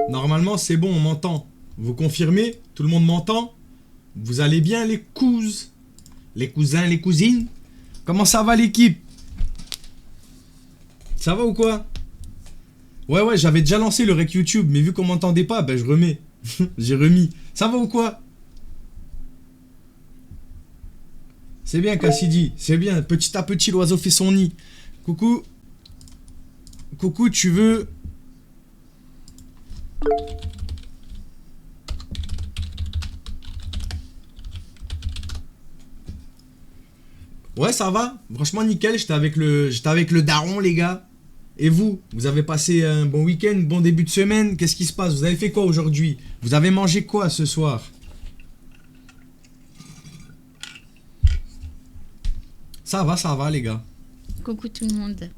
Normalement, c'est bon, on m'entend. Vous confirmez? Tout le monde m'entend? Vous allez bien, les cousins? Les cousins, les cousines? Comment ça va, l'équipe? Ça va ou quoi? Ouais, j'avais déjà lancé le rec YouTube, mais vu qu'on m'entendait pas, ben je remets. J'ai remis. Ça va ou quoi? C'est bien, Cassidy. C'est bien. Petit à petit, l'oiseau fait son nid. Coucou. Coucou, tu veux... Ouais, ça va. Franchement, nickel. J'étais avec le daron, les gars. Et vous? Vous avez passé un bon week-end, bon début de semaine? Qu'est-ce qui se passe? Vous avez fait quoi aujourd'hui? Vous avez mangé quoi ce soir? Ça va, les gars. Coucou tout le monde.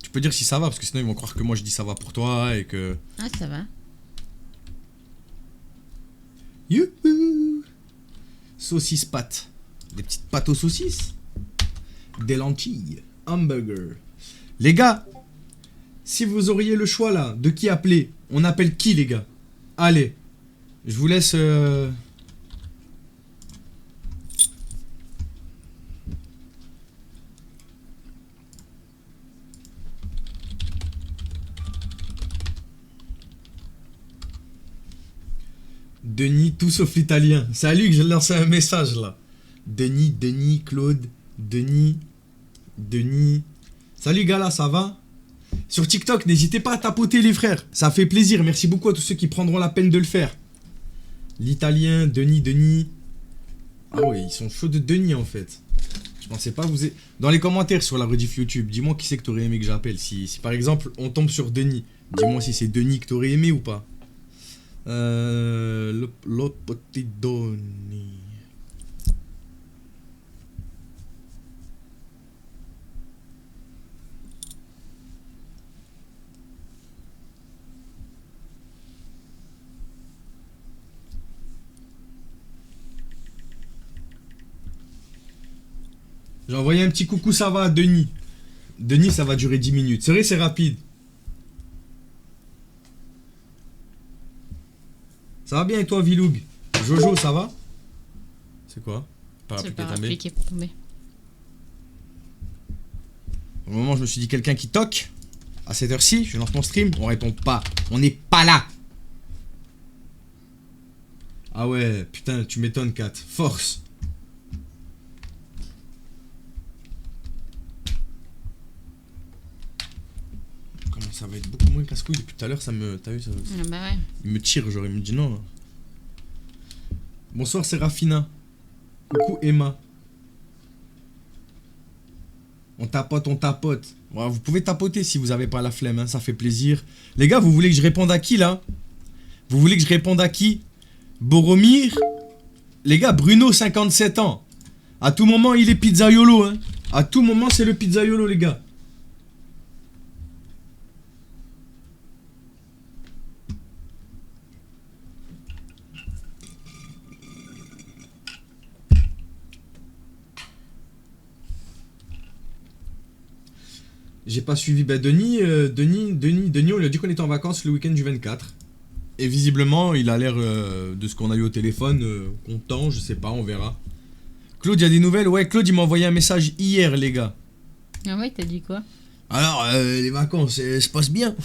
Tu peux dire si ça va, parce que sinon ils vont croire que moi je dis ça va pour toi et que... Ah, ça va. Youhou! Saucisse pâte. Des petites pâtes aux saucisses. Des lentilles. Hamburger. Les gars, si vous auriez le choix là, de qui appeler, on appelle qui, les gars? Allez, je vous laisse... Denis, tout sauf l'italien. C'est à lui que j'ai lancé un message là. Denis, Claude, Denis. Salut gars là, ça va? Sur TikTok, n'hésitez pas à tapoter les frères. Ça fait plaisir. Merci beaucoup à tous ceux qui prendront la peine de le faire. L'italien, Denis. Ah ouais, ils sont chauds de Denis en fait. Je pensais pas vous... Dans les commentaires sur la rediff YouTube, dis-moi qui c'est que t'aurais aimé que j'appelle. Si par exemple on tombe sur Denis, dis-moi si c'est Denis que t'aurais aimé ou pas. L'autre petit Denis. J'ai envoyé un petit coucou, ça va à Denis. Denis, ça va durer 10 minutes. C'est vrai, c'est rapide. Ça va bien et toi, Viloug? Jojo, ça va? C'est quoi? C'est pas appliqué pour tomber. Au moment où je me suis dit quelqu'un qui toque, à cette heure-ci, je lance mon stream, on répond pas. On n'est pas là. Ah ouais, putain, tu m'étonnes, Kat. Force. Comment ça va être beaucoup moins casse-couille depuis tout à l'heure, ça me... T'as vu ça? Ah bah ouais. Il me tire, genre, il me dit non. Là. Bonsoir, c'est Rafina. Coucou, Emma. On tapote. Ouais, vous pouvez tapoter si vous avez pas la flemme, hein, ça fait plaisir. Les gars, vous voulez que je réponde à qui, là? Vous voulez que je réponde à qui? Boromir? Les gars, Bruno, 57 ans. À tout moment, il est pizzaiolo, hein. À tout moment, c'est le pizzaiolo, les gars. J'ai pas suivi. Bah, Denis, on lui a dit qu'on était en vacances le week-end du 24. Et visiblement, il a l'air, de ce qu'on a eu au téléphone, content, je sais pas, on verra. Claude, il y a des nouvelles? Ouais, Claude, il m'a envoyé un message hier, les gars. Ah ouais, t'as dit quoi? Alors, les vacances, se passent bien.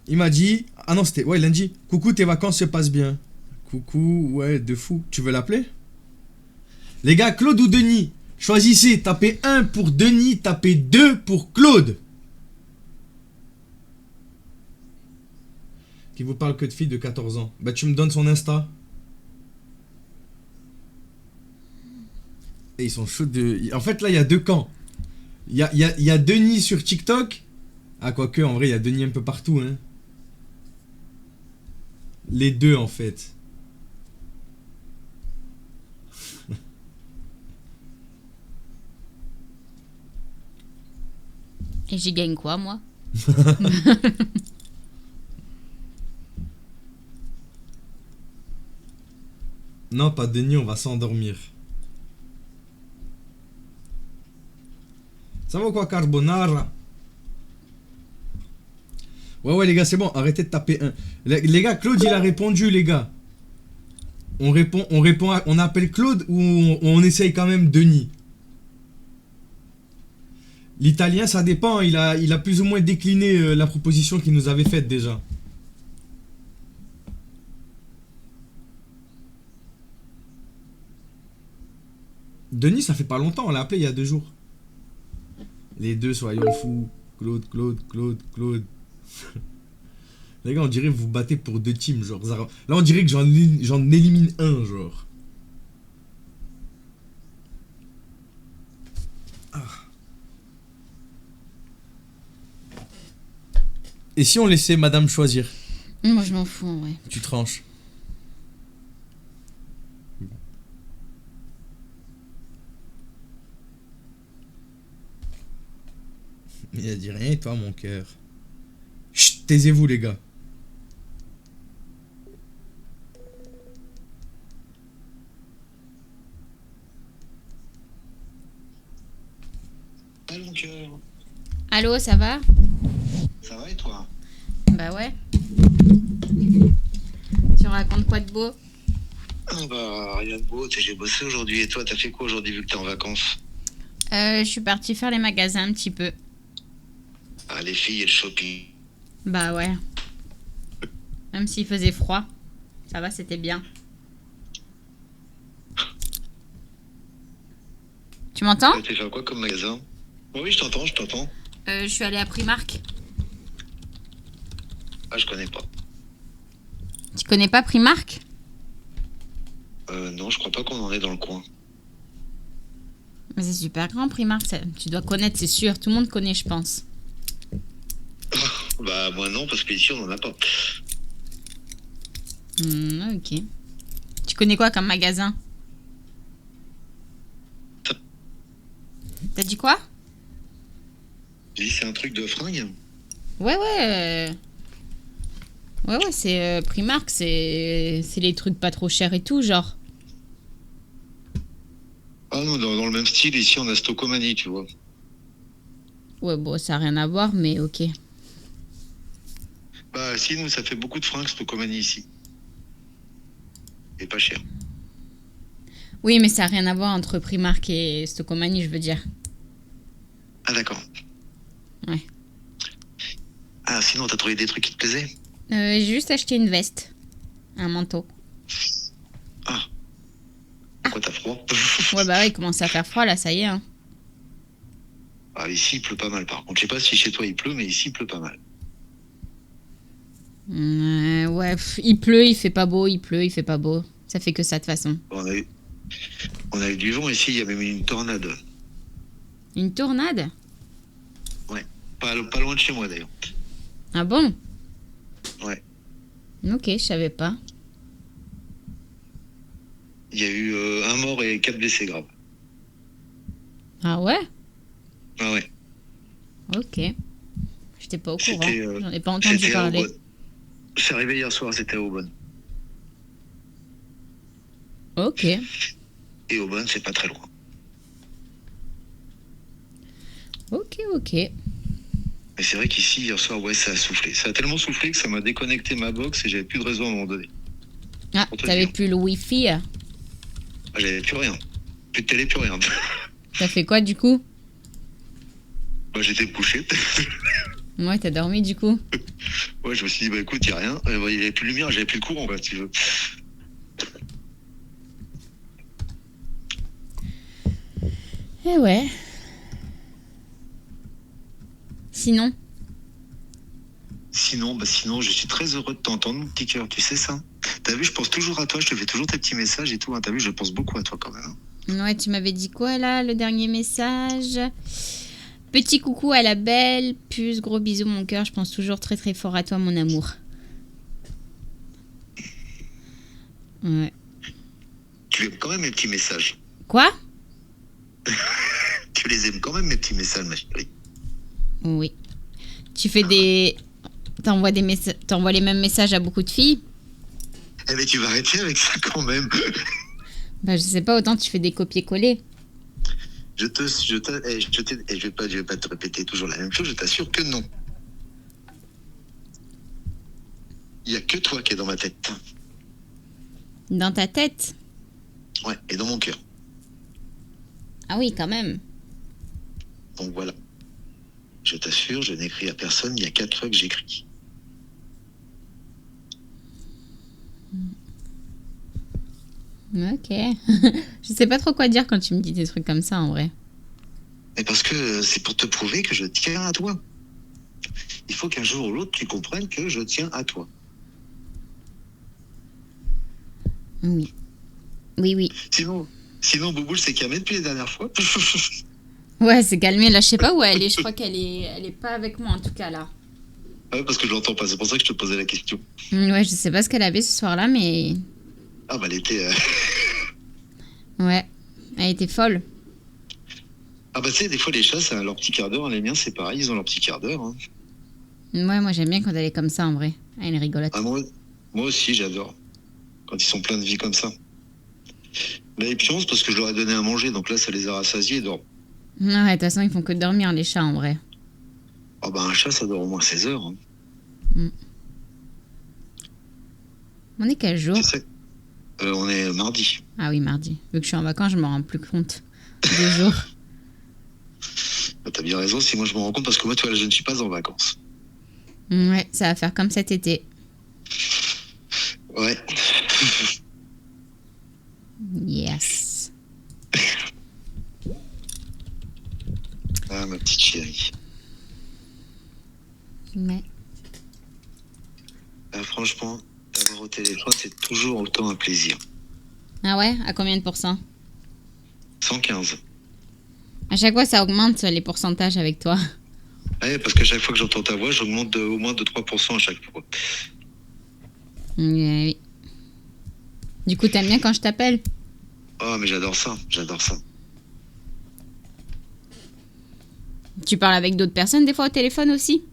Il m'a dit... Ah non, c'était... Ouais, lundi. Coucou, tes vacances se passent bien. Coucou, ouais, de fou. Tu veux l'appeler? Les gars, Claude ou Denis? Choisissez. Tapez 1 pour Denis, tapez 2 pour Claude. Qui vous parle que de filles de 14 ans. Bah, tu me donnes son Insta. Et ils sont chauds de... En fait, là, il y a deux camps. Il y a Denis sur TikTok. Ah, quoique, en vrai, il y a Denis un peu partout, hein. Les deux, en fait. Et j'y gagne quoi, moi? Non, pas Denis, on va s'endormir. Ça va quoi, carbonara? Ouais, les gars, c'est bon, arrêtez de taper un. Les gars, Claude, il a répondu, les gars. On appelle Claude ou on essaye quand même Denis? L'italien, ça dépend, il a plus ou moins décliné la proposition qu'il nous avait faite déjà. Denis, ça fait pas longtemps, on l'a appelé il y a 2 jours. Les deux, soyons fous. Claude. Les gars, on dirait que vous battez pour 2 teams, genre. Là, on dirait que j'en élimine un, genre. Ah. Et si on laissait madame choisir? Moi, je m'en fous, ouais. Tu tranches. Il a dit rien, toi, mon cœur. Chut, taisez-vous, les gars. Ah, mon cœur. Allô, ça va? Ça va et toi? Bah ouais. Tu racontes quoi de beau? Ah bah, rien de beau, j'ai bossé aujourd'hui. Et toi, t'as fait quoi aujourd'hui vu que t'es en vacances? Je suis partie faire les magasins un petit peu. Ah, les filles et le shopping. Bah ouais. Même s'il faisait froid. Ça va, c'était bien. Tu m'entends? T'as fait quoi comme magasin? Oui, je t'entends. Je suis allée à Primark. Ah, je connais pas. Tu connais pas Primark? Non, je crois pas qu'on en est dans le coin. Mais c'est super grand Primark, tu dois connaître, c'est sûr. Tout le monde connaît, je pense. Bah, moi non, parce qu'ici, on en a pas. Ok. Tu connais quoi comme magasin? T'as dit quoi? J'ai dit, c'est un truc de fringue? Ouais, c'est Primark, c'est les trucs pas trop chers et tout, genre. Ah non, dans le même style, ici, on a Stocomanie, tu vois. Ouais, bon, ça a rien à voir, mais ok. Bah, si, nous, ça fait beaucoup de fringues, Stocomanie, ici. Et pas cher. Oui, mais ça a rien à voir entre Primark et Stocomanie, je veux dire. Ah, d'accord. Ouais. Ah, sinon, t'as trouvé des trucs qui te plaisaient? J'ai juste acheté une veste. Un manteau. Ah. Pourquoi t'as froid? Ouais, bah ouais, il commence à faire froid, là, ça y est, hein. Ah, ici, il pleut pas mal, par contre. Je sais pas si chez toi, il pleut, mais ici, il pleut pas mal. Ouais, il pleut, il fait pas beau, il pleut, il fait pas beau. Ça fait que ça, de toute façon. On a eu du vent ici, il y a même eu une tornade. Une tornade? Ouais. Pas loin de chez moi, d'ailleurs. Ah bon? Ouais. Ok, je savais pas. Il y a eu un mort et 4 blessés graves. Ah ouais? Ah ouais. Ok. J'étais pas au courant. C'était, J'en ai pas entendu parler. Aubonne. C'est arrivé hier soir, c'était à Aubonne. Ok. Et Aubonne, c'est pas très loin. Ok. Mais c'est vrai qu'ici, hier soir, ouais, ça a soufflé. Ça a tellement soufflé que ça m'a déconnecté ma box et j'avais plus de réseau à un moment donné. Ah, t'avais plus le wifi? Ah, j'avais plus rien. Plus de télé, plus rien. T'as fait quoi du coup? Bah, j'étais couché. Ouais, t'as dormi du coup? Ouais, je me suis dit, bah écoute, il n'y a rien. Il n'y avait plus de lumière, j'avais plus de courant, quoi, si tu veux. Eh ouais. Sinon? Sinon, je suis très heureux de t'entendre, mon petit cœur, tu sais ça? T'as vu, je pense toujours à toi, je te fais toujours tes petits messages et tout. Hein. T'as vu, je pense beaucoup à toi quand même. Ouais, tu m'avais dit quoi là, le dernier message? Petit coucou à la belle puce, gros bisous mon cœur, je pense toujours très très fort à toi mon amour. Ouais. Tu aimes quand même mes petits messages. Quoi? Tu les aimes quand même mes petits messages, ma chérie. Oui. Tu fais des... T'envoies les mêmes messages à beaucoup de filles? Eh mais tu vas arrêter avec ça quand même. Bah, je sais pas, autant tu fais des copier-coller. Je vais pas te répéter toujours la même chose, je t'assure que non. Il y a que toi qui es dans ma tête. Dans ta tête? Ouais, et dans mon cœur. Ah oui, quand même. Donc voilà. Je t'assure, je n'écris à personne, il y a 4 fois que j'écris. Ok. Je sais pas trop quoi dire quand tu me dis des trucs comme ça, en vrai. Mais parce que c'est pour te prouver que je tiens à toi. Il faut qu'un jour ou l'autre, tu comprennes que je tiens à toi. Oui. Oui. Sinon Bouboule s'est calmée depuis les dernières fois. Ouais, c'est calmé. Là, je sais pas où elle est. Je crois qu'elle est pas avec moi, en tout cas, là. Ah ouais, parce que je l'entends pas, c'est pour ça que je te posais la question. Ouais, je sais pas ce qu'elle avait ce soir-là, mais... Ah bah elle était... Ouais, elle était folle. Ah bah tu sais, des fois les chats, ça a leur petit quart d'heure, les miens c'est pareil, ils ont leur petit quart d'heure. Hein. Ouais, moi j'aime bien quand elle est comme ça, en vrai. Elle est rigolote. Ah, moi aussi j'adore, quand ils sont pleins de vie comme ça. Mais ils pioncent parce que je leur ai donné à manger, donc là ça les a rassasiés, ils dorment. Ouais, de toute façon, ils font que dormir, les chats, en vrai. Ah bah un chat ça dort au moins 16 heures. Hein. On est quel jour? C'est ça. On est mardi. Ah oui, mardi. Vu que je suis en vacances, je me rends plus compte des jours. Bah, t'as bien raison, si moi je me rends compte, parce que moi, tu vois, je ne suis pas en vacances. Ouais, ça va faire comme cet été. Ouais. Yes. Ah, ma petite chérie. Ouais. Ah, franchement, t'avoir au téléphone, c'est toujours autant un plaisir. Ah ouais? À combien de pourcents? 115. À chaque fois, ça augmente les pourcentages avec toi. Ouais, parce que chaque fois que j'entends ta voix, j'augmente au moins de 3% à chaque fois. Oui. Du coup, t'aimes bien quand je t'appelle? Oh, mais j'adore ça, j'adore ça. Tu parles avec d'autres personnes des fois au téléphone aussi?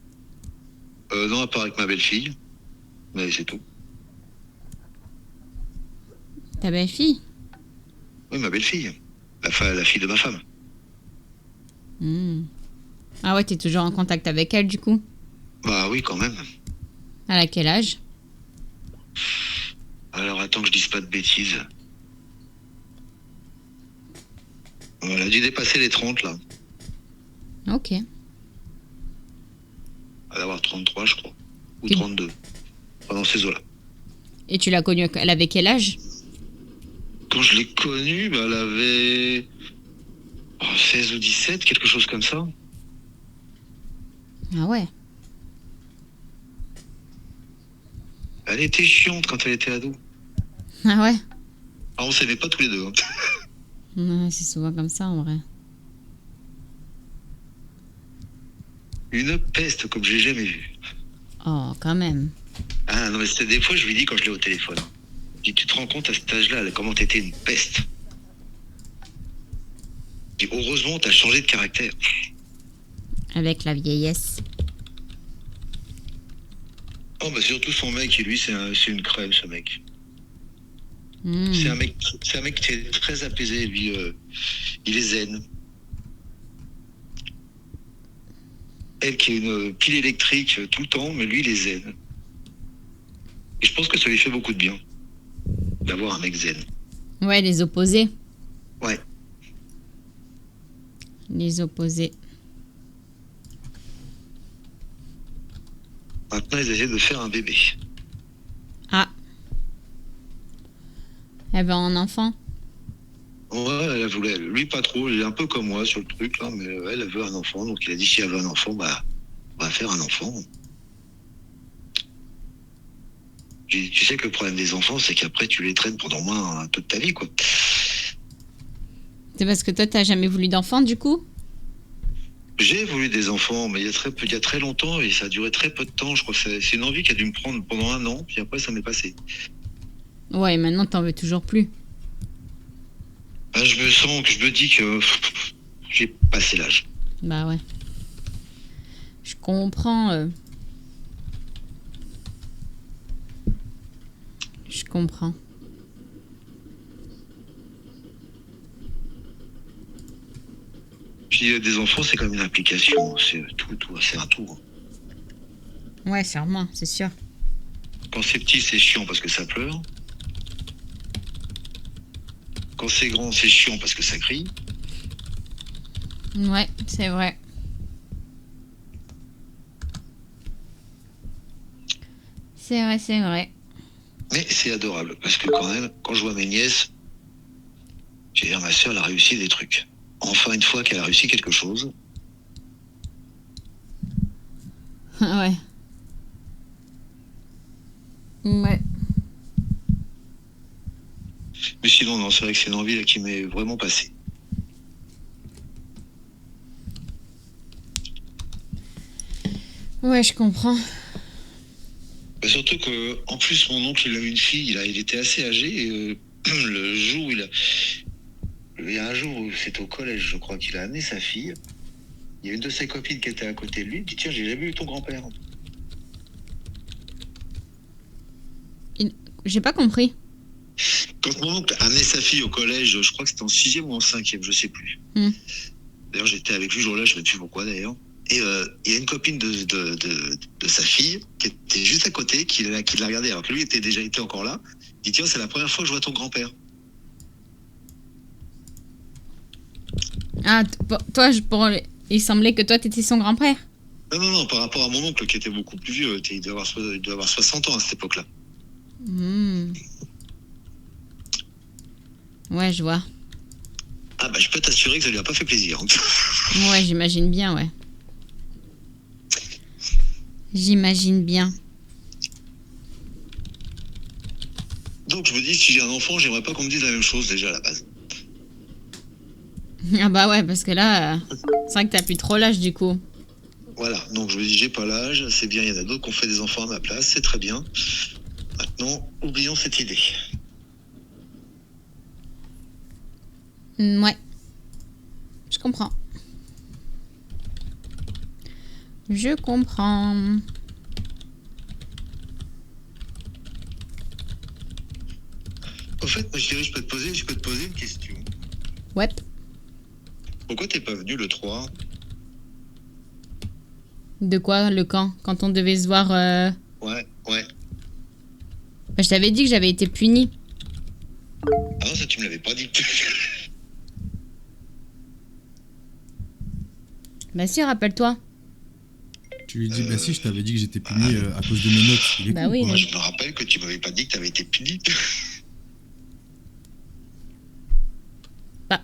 Non, à part avec ma belle-fille. Mais c'est tout. Ta belle-fille? Oui, ma belle-fille. La fille de ma femme. Ah ouais, t'es toujours en contact avec elle, du coup? Bah oui, quand même. Elle a quel âge? Alors, attends que je dise pas de bêtises. Elle a dû dépasser les 30, là. Ok. Elle va avoir 33, je crois. Ou Et- 32. Pendant ces eaux-là. Et tu l'as connue, elle avait quel âge? Quand je l'ai connue, bah, elle avait 16 ou 17, quelque chose comme ça. Ah ouais. Elle était chiante quand elle était ado. Ah ouais? Ah, on s'aimait pas tous les deux. Hein. Ouais, c'est souvent comme ça, en vrai. Une peste comme j'ai jamais vu. Oh, quand même. Ah non, mais c'était des fois, je lui dis quand je l'ai au téléphone. Je dis, tu te rends compte à cet âge-là, comment t'étais une peste. Je dis, heureusement, t'as changé de caractère. Avec la vieillesse. Oh, bah surtout son mec, et lui, c'est une crème, ce mec. Hmm. C'est un mec qui est très apaisé, lui. Il est zen. Elle qui est une pile électrique tout le temps, mais lui, il est zen. Et je pense que ça lui fait beaucoup de bien d'avoir un mec zen. Ouais, les opposés. Ouais. Les opposés. Maintenant, ils essaient de faire un bébé. Ah. Elle veut un enfant? Ouais, elle voulait. Lui, pas trop. Il est un peu comme moi sur le truc, là, mais elle veut un enfant. Donc, il a dit si elle veut un enfant, bah, on va faire un enfant. Tu sais que le problème des enfants, c'est qu'après, tu les traînes pendant au moins un peu de ta vie, quoi. C'est parce que toi, t'as jamais voulu d'enfant, du coup? J'ai voulu des enfants, mais il y a très longtemps, et ça a duré très peu de temps. Je crois que c'est une envie qui a dû me prendre pendant 1 an, puis après, ça m'est passé. Ouais, et maintenant, t'en veux toujours plus. Ben, je me dis que j'ai passé l'âge. Bah ouais. Je comprends. Je comprends. Puis des enfants, c'est comme une application. C'est tout, c'est un tout. Ouais, sûrement, c'est sûr. Quand c'est petit, c'est chiant parce que ça pleure. Quand c'est grand, c'est chiant parce que ça crie. Ouais, c'est vrai. C'est vrai, c'est vrai. Mais c'est adorable parce que quand même, quand je vois mes nièces, j'ai dire, ma soeur, elle a réussi des trucs. Enfin, une fois qu'elle a réussi quelque chose, Ouais. Ouais. mais sinon, non, c'est vrai que c'est une envie là, qui m'est vraiment passée. Ouais, je comprends. Bah, surtout que, en plus, mon oncle, il a eu une fille, il était assez âgé, et le jour où il y a un jour où c'était au collège, je crois qu'il a amené sa fille. Il y a une de ses copines qui était à côté de lui, il dit, tiens, j'ai jamais vu ton grand-père. J'ai pas compris. Quand mon oncle a amené sa fille au collège, je crois que c'était en 6e ou en 5e, je sais plus. D'ailleurs, j'étais avec lui ce jour-là, je ne sais plus pourquoi d'ailleurs. Et il y a une copine de sa fille qui était juste à côté, qui l'a regardé, alors que lui était déjà été encore là. Il dit, tiens, c'est la première fois que je vois ton grand-père. Ah, toi, il semblait que toi, t'étais son grand-père. Non, par rapport à mon oncle qui était beaucoup plus vieux, il devait avoir 60 ans à cette époque-là. Ouais, je vois. Ah bah je peux t'assurer que ça lui a pas fait plaisir. Ouais, j'imagine bien, ouais. J'imagine bien. Donc je me dis, si j'ai un enfant, j'aimerais pas qu'on me dise la même chose déjà à la base. Ah bah ouais, parce que là, c'est vrai que t'as plus trop l'âge du coup. Voilà, donc je me dis, j'ai pas l'âge, c'est bien, il y en a d'autres qui ont fait des enfants à ma place, c'est très bien. Maintenant, oublions cette idée. Ouais. Je comprends. Je comprends. Au fait, moi je dirais, je peux te poser une question. Ouais. Pourquoi t'es pas venu le 3 ? De quoi, le camp? Quand on devait se voir... Ouais. Bah, je t'avais dit que j'avais été punie. Ah non, ça tu me l'avais pas dit. Bah si, rappelle-toi. Tu lui dis, bah si, je t'avais dit que j'étais puni à cause de mes notes. Il est Bah con, oui, quoi. Moi je me rappelle que tu m'avais pas dit que t'avais été puni. Bah.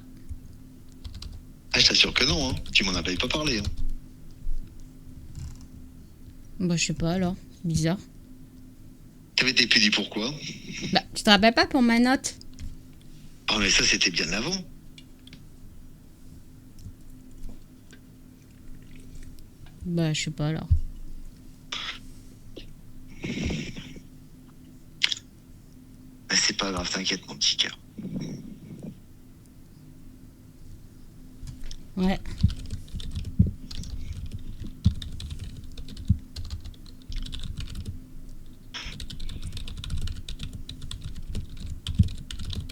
Ah, je t'assure que non, hein. Tu m'en avais pas parlé. Hein. Bah je sais pas alors. Bizarre. T'avais été puni pourquoi ? Bah, tu te rappelles pas pour ma note? Ah mais ça c'était bien avant. Bah je sais pas alors. Bah, c'est pas grave, t'inquiète mon petit cœur. Ouais.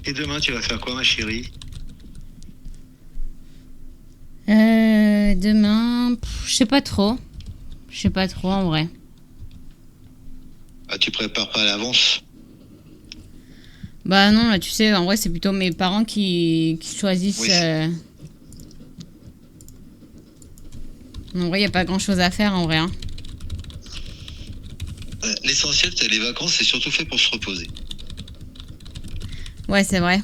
Et demain tu vas faire quoi ma chérie ? Demain... je sais pas trop. Je sais pas trop en vrai. Ah tu prépares pas à l'avance ? Bah non, là tu sais, en vrai c'est plutôt mes parents qui choisissent... Oui. En vrai, y a pas grand chose à faire en vrai. Hein. L'essentiel c'est les vacances, c'est surtout fait pour se reposer. Ouais, c'est vrai.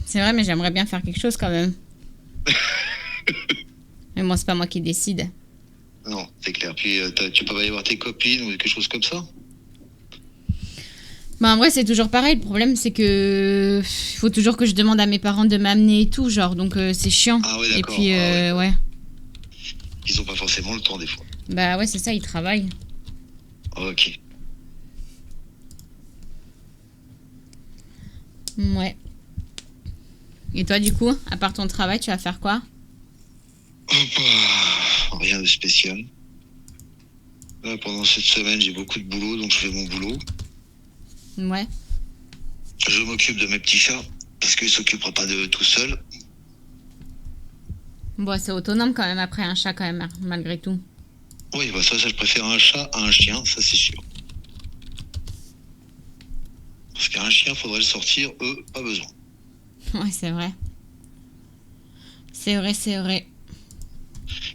C'est vrai, mais j'aimerais bien faire quelque chose quand même. Mais moi, c'est pas moi qui décide. Non, c'est clair. Puis tu peux pas aller voir tes copines ou quelque chose comme ça ? Bah en vrai, c'est toujours pareil. Le problème, c'est que... il faut toujours que je demande à mes parents de m'amener et tout, genre. Donc, c'est chiant. Ah ouais, Et d'accord. puis, ouais. Ils ont pas forcément le temps des fois. Bah ouais, c'est ça, ils travaillent. Ok. Ouais. Et toi, du coup, à part ton travail, tu vas faire quoi? Oh, bah, rien de spécial. Là, pendant cette semaine, j'ai beaucoup de boulot, donc je fais mon boulot. Ouais. Je m'occupe de mes petits chats, parce qu'ils s'occupera pas de tout seul. Bon, c'est autonome quand même après un chat, quand même, malgré tout. Oui, bah ça, je préfère un chat à un chien, ça c'est sûr. Parce qu'un chien, faudrait le sortir, eux, pas besoin. Ouais, c'est vrai. C'est vrai, c'est vrai.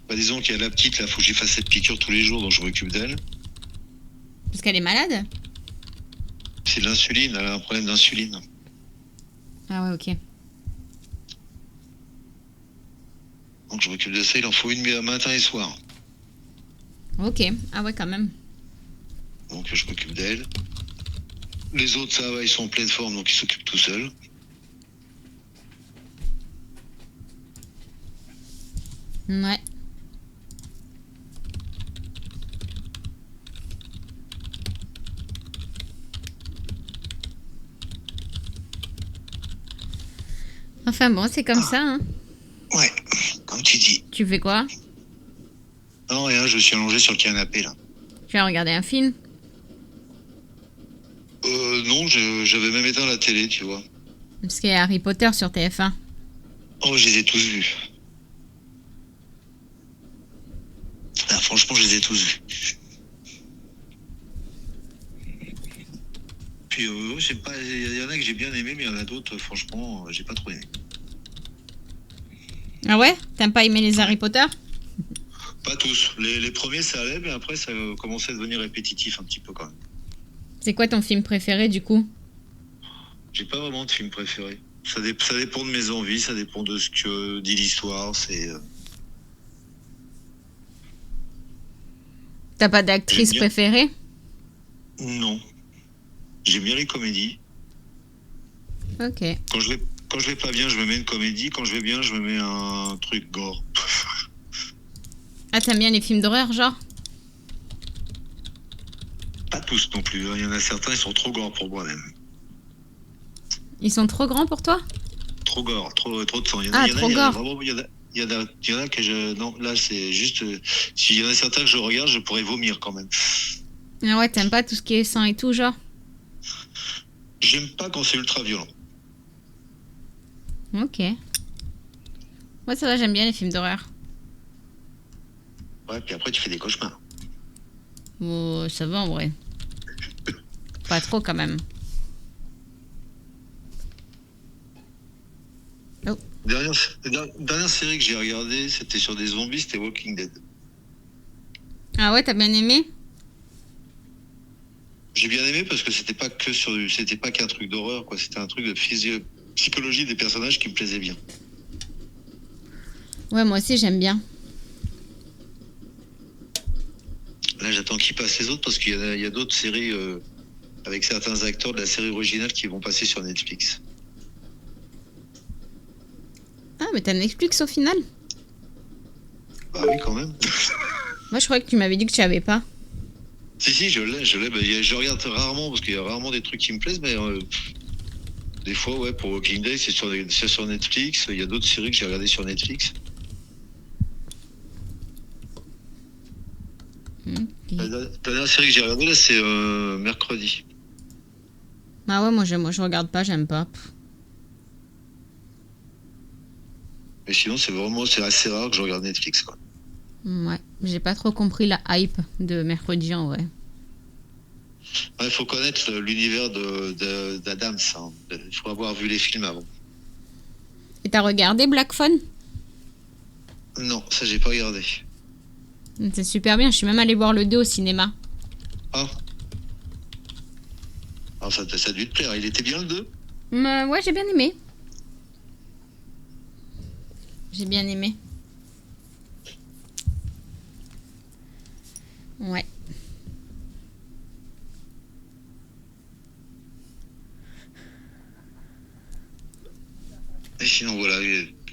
Bah disons qu'il y a la petite, là, faut que j'y fasse cette piqûre tous les jours, donc je m'occupe d'elle. Parce qu'elle est malade? C'est de l'insuline, elle a un problème d'insuline. Ah ouais, ok. Donc je m'occupe de ça, il en faut une matin et soir. Ok. Ah ouais, quand même. Donc je m'occupe d'elle. Les autres, ça va, ils sont en pleine forme, donc ils s'occupent tout seuls. Ouais. Enfin bon, c'est comme ça, hein. Ouais, comme tu dis. Tu fais quoi? Non, rien, je suis allongé sur le canapé, là. Tu vas regarder un film? Non, j'avais même éteint la télé, tu vois. Parce qu'il y a Harry Potter sur TF1. Oh, je les ai tous vus. Ah, franchement, je les ai tous vus. Puis, je sais pas, il y en a que j'ai bien aimé, mais il y en a d'autres, franchement, j'ai pas trop aimé. Ah ouais? T'aimes pas aimé les Harry Potter? Pas tous. Les premiers, ça allait, mais après, ça commençait à devenir répétitif un petit peu quand même. C'est quoi ton film préféré, du coup? J'ai pas vraiment de film préféré. Ça dépend de mes envies, ça dépend de ce que dit l'histoire. T'as pas d'actrice J'aime bien. préférée? Non. J'aime bien les comédies. Ok. Quand je vais pas bien, je me mets une comédie. Quand je vais bien, je me mets un truc gore. Ah, t'aimes bien les films d'horreur, genre? Pas tous non plus. Il y en a certains, ils sont trop gore pour moi même. Ils sont trop grands pour toi? Trop gore, trop de sang. Ah, trop gore. Vraiment, il y en a que je... Non, là, c'est juste... S'il y en a certains que je regarde, je pourrais vomir quand même. Ah ouais, t'aimes pas tout ce qui est sang et tout, genre? J'aime pas quand c'est ultra violent. Ok. Moi, ça va, j'aime bien les films d'horreur. Ouais, puis après, tu fais des cauchemars. Oh, ça va, en vrai. Pas trop, quand même. Oh. Dernière série que j'ai regardée, c'était sur des zombies, c'était Walking Dead. Ah ouais, t'as bien aimé? J'ai bien aimé parce que c'était pas qu'un truc d'horreur, quoi. C'était un truc de psychologie des personnages qui me plaisait bien. Ouais, moi aussi, j'aime bien. Là, j'attends qu'ils passent les autres parce qu'il y a d'autres séries avec certains acteurs de la série originale qui vont passer sur Netflix. Ah, mais t'as Netflix au final? Bah oui, quand même. Moi, je croyais que tu m'avais dit que tu avais pas. Si, je l'ai. Bah, je regarde rarement parce qu'il y a rarement des trucs qui me plaisent, mais des fois, ouais, pour Walking Dead, c'est sur Netflix. Il y a d'autres séries que j'ai regardées sur Netflix. La dernière série que j'ai regardée, là, c'est mercredi. Ah ouais, moi, je regarde pas, j'aime pas. Mais sinon, c'est assez rare que je regarde Netflix, quoi. Ouais, j'ai pas trop compris la hype de mercredi, en vrai. Il faut connaître l'univers d'Adams. Hein. Il faut avoir vu les films avant. Et t'as regardé Black Phone? Non, ça, j'ai pas regardé. C'est super bien, je suis même allée voir le 2 au cinéma. Ah. Alors, ça a dû te plaire. Il était bien, le 2? Ouais, j'ai bien aimé. J'ai bien aimé. Ouais. Et sinon, voilà.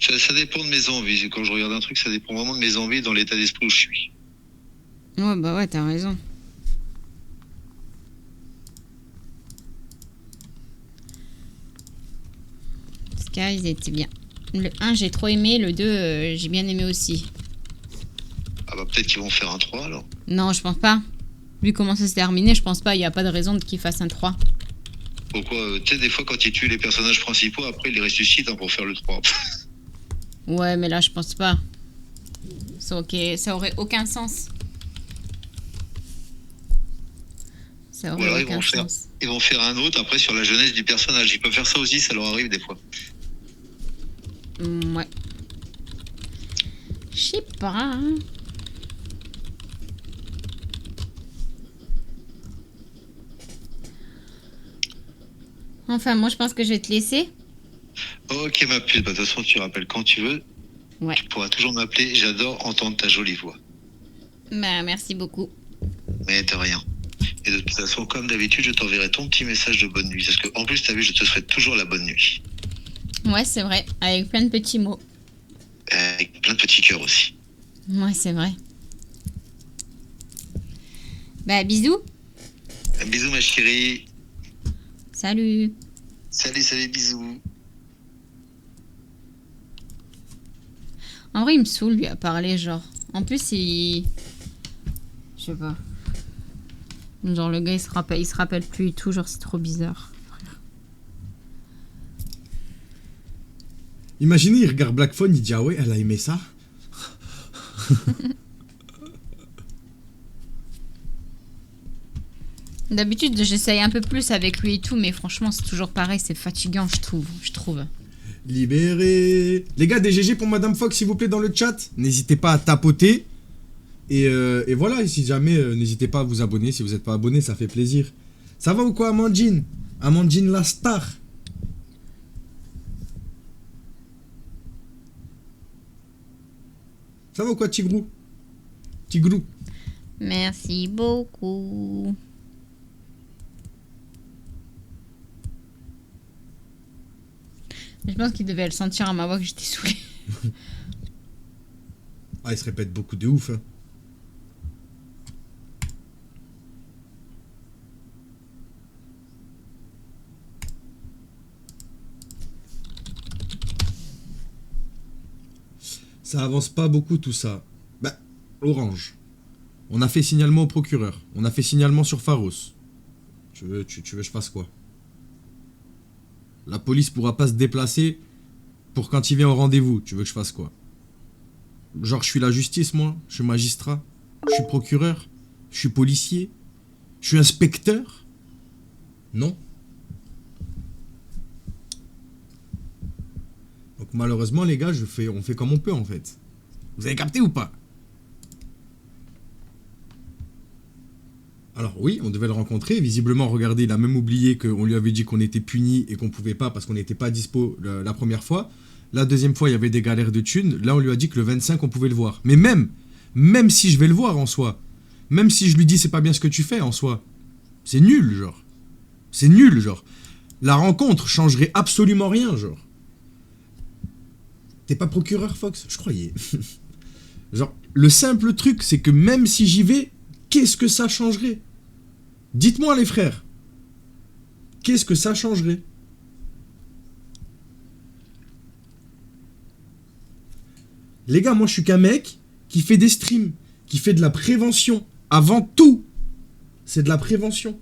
Ça dépend de mes envies. Quand je regarde un truc, ça dépend vraiment de mes envies dans l'état d'esprit où je suis. Ouais, bah ouais, t'as raison. Sky, ils étaient bien. Le 1, j'ai trop aimé. Le 2, j'ai bien aimé aussi. Ah bah peut-être qu'ils vont faire un 3 alors. Non, je pense pas. Vu comment ça s'est terminé, je pense pas, il n'y a pas de raison qu'il fasse un 3. Pourquoi tu sais, des fois, quand il tue les personnages principaux, après, il les ressuscite pour faire le 3. Ouais, mais là, je pense pas. Ça, ça aurait aucun sens. Ça aurait alors, aucun sens. Ils vont faire un autre, après, sur la jeunesse du personnage. Ils peuvent faire ça aussi, ça leur arrive des fois. Ouais. Je sais pas. Hein. Enfin, moi, je pense que je vais te laisser. Ok, ma puce, bah, de toute façon, tu rappelles quand tu veux. Ouais. Tu pourras toujours m'appeler. J'adore entendre ta jolie voix. Bah, merci beaucoup. Mais de rien. Et de toute façon, comme d'habitude, je t'enverrai ton petit message de bonne nuit. Parce que, en plus, t'as vu, je te souhaite toujours la bonne nuit. Ouais, c'est vrai. Avec plein de petits mots. Avec plein de petits cœurs aussi. Ouais, c'est vrai. Bah, bisous. Bisous, ma chérie. Salut. Salut, bisous. En vrai, il me saoule, lui, à parler, genre. En plus, il... Je sais pas. Genre, le gars, il se rappelle plus et tout. Genre, c'est trop bizarre. Imaginez, il regarde Black Phone, il dit ah ouais, elle a aimé ça. D'habitude, j'essaye un peu plus avec lui et tout, mais franchement, c'est toujours pareil, c'est fatigant, je trouve. Libéré. Les gars, des GG pour Madame Fox, s'il vous plaît, dans le chat. N'hésitez pas à tapoter. Et voilà, et si jamais, n'hésitez pas à vous abonner. Si vous n'êtes pas abonné, ça fait plaisir. Ça va ou quoi, Amandine? Amandine la star. Ça va ou quoi, Tigrou? Tigrou. Merci beaucoup. Je pense qu'il devait le sentir à ma voix que j'étais saoulée. Ah, il se répète beaucoup de ouf. Hein. Ça avance pas beaucoup tout ça. Bah, Orange. On a fait signalement au procureur. On a fait signalement sur Pharos. Tu veux que je fasse quoi? La police pourra pas se déplacer pour quand il vient au rendez-vous. Tu veux que je fasse quoi? Genre, je suis la justice, moi. Je suis magistrat. Je suis procureur. Je suis policier. Je suis inspecteur. Non. Donc, malheureusement, les gars, on fait comme on peut, en fait. Vous avez capté ou pas? Alors oui, on devait le rencontrer. Visiblement, regardez, il a même oublié qu'on lui avait dit qu'on était puni et qu'on pouvait pas parce qu'on n'était pas dispo la première fois. La deuxième fois, il y avait des galères de thunes. Là, on lui a dit que le 25, on pouvait le voir. Mais même si je vais le voir en soi, même si je lui dis c'est pas bien ce que tu fais en soi, c'est nul, genre. C'est nul, genre. La rencontre changerait absolument rien, genre. T'es pas procureur, Fox? Je croyais. Genre, le simple truc, c'est que même si j'y vais, qu'est-ce que ça changerait? Dites-moi, les frères. Qu'est-ce que ça changerait? Les gars, moi, je suis qu'un mec qui fait des streams, qui fait de la prévention. Avant tout, c'est de la prévention.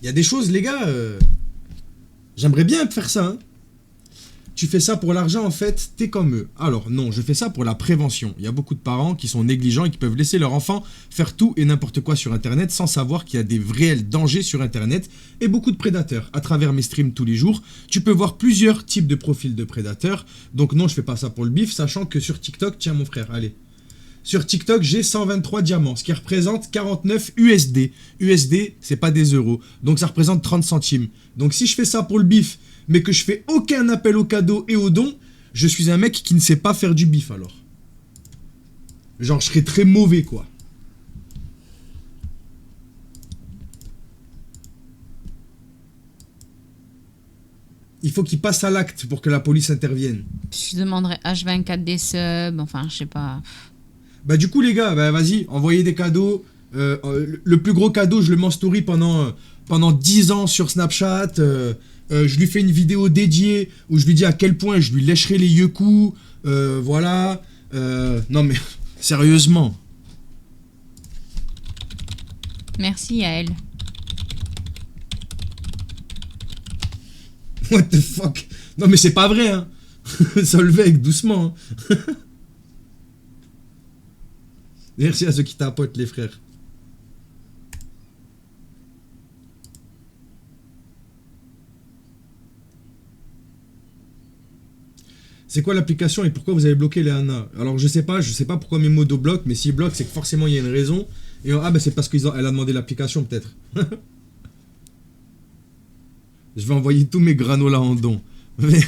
Il y a des choses, les gars, j'aimerais bien faire ça, hein. Tu fais ça pour l'argent, en fait, t'es comme eux. Alors non, je fais ça pour la prévention. Il y a beaucoup de parents qui sont négligents et qui peuvent laisser leur enfant faire tout et n'importe quoi sur Internet sans savoir qu'il y a des réels dangers sur Internet et beaucoup de prédateurs. À travers mes streams tous les jours, tu peux voir plusieurs types de profils de prédateurs. Donc non, je fais pas ça pour le bif, sachant que sur TikTok, tiens mon frère, allez. Sur TikTok, j'ai 123 diamants, ce qui représente 49 USD. USD, c'est pas des euros. Donc ça représente 30 centimes. Donc si je fais ça pour le bif, mais que je fais aucun appel au cadeau et au don, je suis un mec qui ne sait pas faire du bif alors. Genre, je serais très mauvais, quoi. Il faut qu'il passe à l'acte pour que la police intervienne. Je demanderais H24 des subs, enfin, je sais pas. Bah du coup, les gars, bah, vas-y, envoyez des cadeaux. Le plus gros cadeau, je le mets en story pendant 10 ans sur Snapchat. Je lui fais une vidéo dédiée où je lui dis à quel point je lui lècherai les yeux-coups. Voilà. Non mais, sérieusement. Merci à elle. What the fuck? Non mais c'est pas vrai hein. Solveig, doucement. Hein. Merci à ceux qui tapotent les frères. C'est quoi l'application et pourquoi vous avez bloqué les Anna? Alors je sais pas pourquoi mes modos bloquent, mais s'ils bloquent c'est que forcément il y a une raison. Et ah bah c'est parce qu'elle a demandé l'application peut-être. Je vais envoyer tous mes granolas en don. Mais...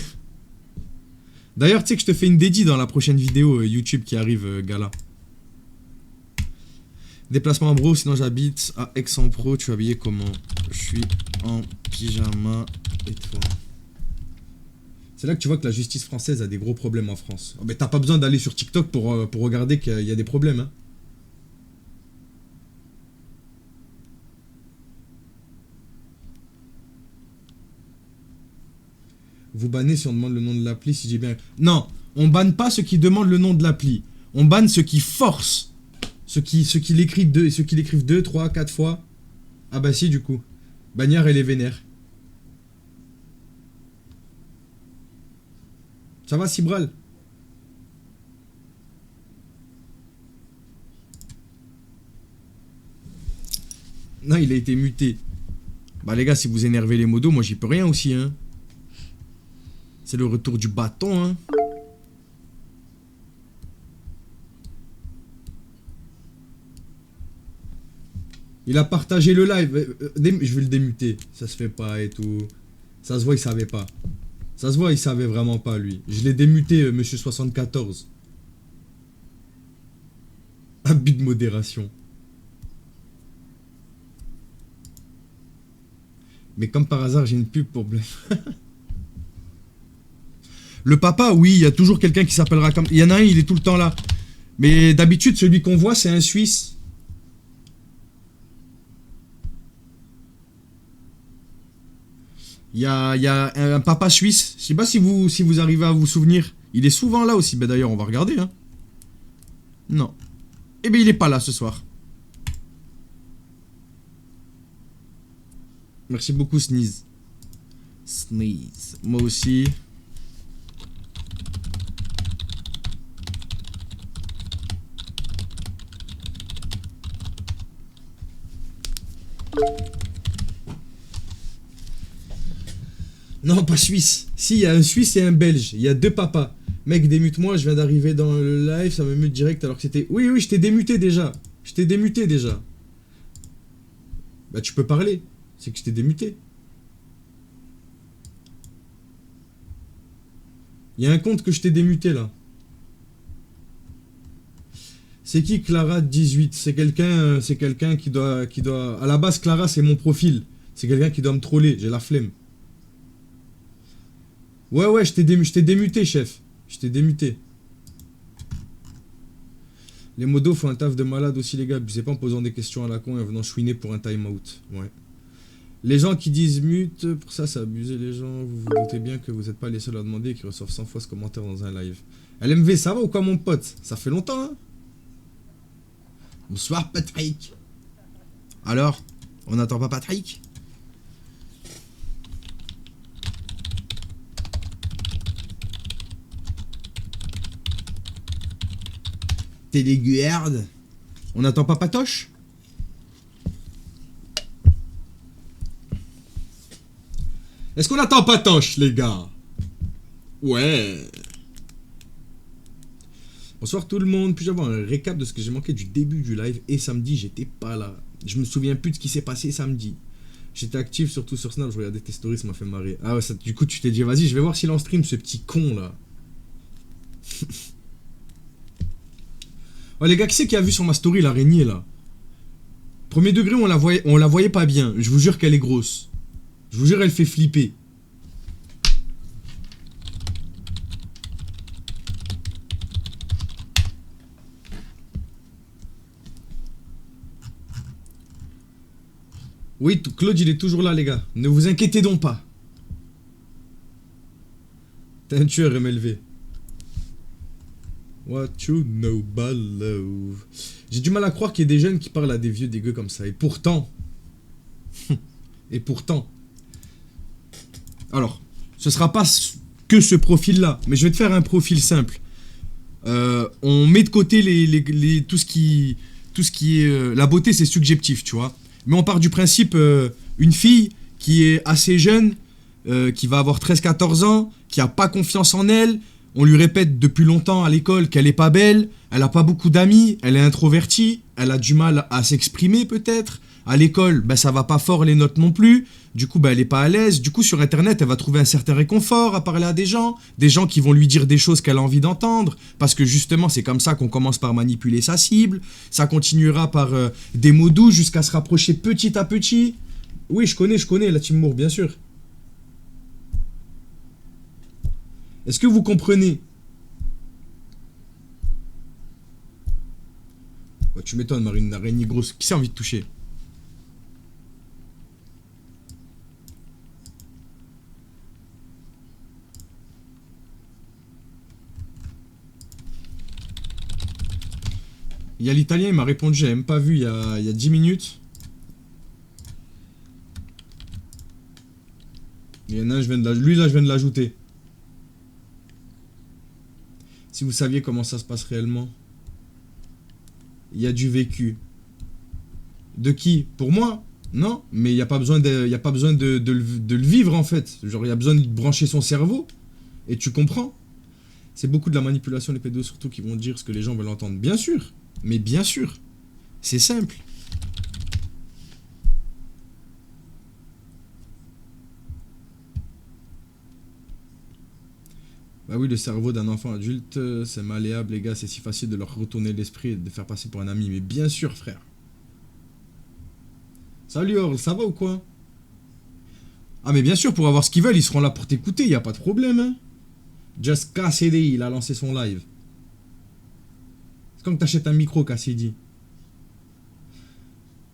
D'ailleurs tu sais que je te fais une dédie dans la prochaine vidéo YouTube qui arrive Gala. Déplacement en bro, sinon j'habite à Aix-en-Provence, tu es habillé comment? Je suis en pyjama et toi? C'est là que tu vois que la justice française a des gros problèmes en France. Oh, mais t'as pas besoin d'aller sur TikTok pour regarder qu'il y a des problèmes. Hein. Vous bannez si on demande le nom de l'appli, si j'ai bien... Non, on banne pas ceux qui demandent le nom de l'appli. On banne ceux qui forcent. Ceux qui l'écrivent 2, 3, 4 fois. Ah bah si, du coup. Bagnard, elle est vénère. Ça va, Cibral? Non, il a été muté. Bah les gars, si vous énervez les modos, moi j'y peux rien aussi, hein. C'est le retour du bâton, hein. Il a partagé le live. Je vais le démuter. Ça se fait pas et tout. Ça se voit, il savait pas. Ça se voit, il savait vraiment pas, lui. Je l'ai démuté, monsieur 74. Abus de modération. Mais comme par hasard, j'ai une pub pour Bluff. Le papa, oui, il y a toujours quelqu'un qui s'appellera comme... Il y en a un, il est tout le temps là. Mais d'habitude, celui qu'on voit, c'est un Suisse. Il y a un papa suisse. Je sais pas si vous arrivez à vous souvenir. Il est souvent là aussi. Ben d'ailleurs, on va regarder. Hein. Non. Eh bien, il est pas là ce soir. Merci beaucoup, Sneeze. Sneeze. Moi aussi. Non, pas suisse. Si, il y a un Suisse et un Belge. Il y a deux papas. Mec, démute-moi, je viens d'arriver dans le live, ça me mute direct alors que c'était... Oui, je t'ai démuté déjà. Bah, tu peux parler. C'est que je t'ai démuté. Il y a un compte que je t'ai démuté, là. C'est qui Clara 18? C'est quelqu'un qui doit... À la base, Clara, c'est mon profil. C'est quelqu'un qui doit me troller. J'ai la flemme. Ouais, je t'ai démuté, chef. Je t'ai démuté. Les modos font un taf de malade aussi, les gars. Abusez pas en posant des questions à la con et en venant chouiner pour un time-out. Ouais. Les gens qui disent mute, pour ça, c'est abuser les gens. Vous vous doutez bien que vous n'êtes pas les seuls à demander et qui reçoivent 100 fois ce commentaire dans un live. LMV, ça va ou quoi, mon pote? Ça fait longtemps, hein? Bonsoir, Patrick. Alors, on n'attend pas Patrick? Téléguerre. On n'attend pas Patoche? Est-ce qu'on attend Patoche, les gars? Ouais. Bonsoir tout le monde. Puis-je avoir un récap de ce que j'ai manqué du début du live? Et samedi, j'étais pas là. Je me souviens plus de ce qui s'est passé samedi. J'étais actif surtout sur Snap. Je regardais tes stories, ça m'a fait marrer. Ah ouais, ça, du coup, tu t'es dit, vas-y, je vais voir s'il en stream, ce petit con là. Oh les gars, qui c'est qui a vu sur ma story l'araignée là? Premier degré, on la voyait pas bien. Je vous jure qu'elle est grosse. Je vous jure, elle fait flipper. Oui, Claude, il est toujours là, les gars. Ne vous inquiétez donc pas. T'es un tueur, MLV. What you know about love. J'ai du mal à croire qu'il y ait des jeunes qui parlent à des vieux dégueux comme ça. Et pourtant... Et pourtant... Alors, ce sera pas que ce profil-là, mais je vais te faire un profil simple. On met de côté tout ce qui est... la beauté, c'est subjectif, tu vois. Mais on part du principe, une fille qui est assez jeune, qui va avoir 13-14 ans, qui a pas confiance en elle, on lui répète depuis longtemps à l'école qu'elle est pas belle, elle a pas beaucoup d'amis, elle est introvertie, elle a du mal à s'exprimer peut-être. À l'école, ben, ça va pas fort les notes non plus. Du coup, ben, elle est pas à l'aise. Du coup, sur Internet, elle va trouver un certain réconfort à parler à des gens qui vont lui dire des choses qu'elle a envie d'entendre. Parce que justement, c'est comme ça qu'on commence par manipuler sa cible. Ça continuera par des mots doux jusqu'à se rapprocher petit à petit. Oui, je connais la Team Moore, bien sûr. Est-ce que vous comprenez? Ouais, tu m'étonnes, Marine, une araignée grosse. Qui s'est envie de toucher? Il y a l'italien, il m'a répondu, j'avais même pas vu il y a 10 minutes. Il y en a un, lui là, je viens de l'ajouter. Si vous saviez comment ça se passe réellement. Il y a du vécu. De qui? Pour moi? Non, mais il n'y a pas besoin, de le vivre en fait. Genre, il y a besoin de brancher son cerveau. Et tu comprends? C'est beaucoup de la manipulation, les pédos surtout, qui vont dire ce que les gens veulent entendre. Bien sûr, mais bien sûr. C'est simple. Bah oui, le cerveau d'un enfant adulte, c'est malléable, les gars, c'est si facile de leur retourner l'esprit et de faire passer pour un ami. Mais bien sûr, frère. Salut Orl, ça va ou quoi? Ah mais bien sûr, pour avoir ce qu'ils veulent, ils seront là pour t'écouter, y a pas de problème, hein. Just Cassidy, il a lancé son live. C'est comme que t'achètes un micro, Cassidy.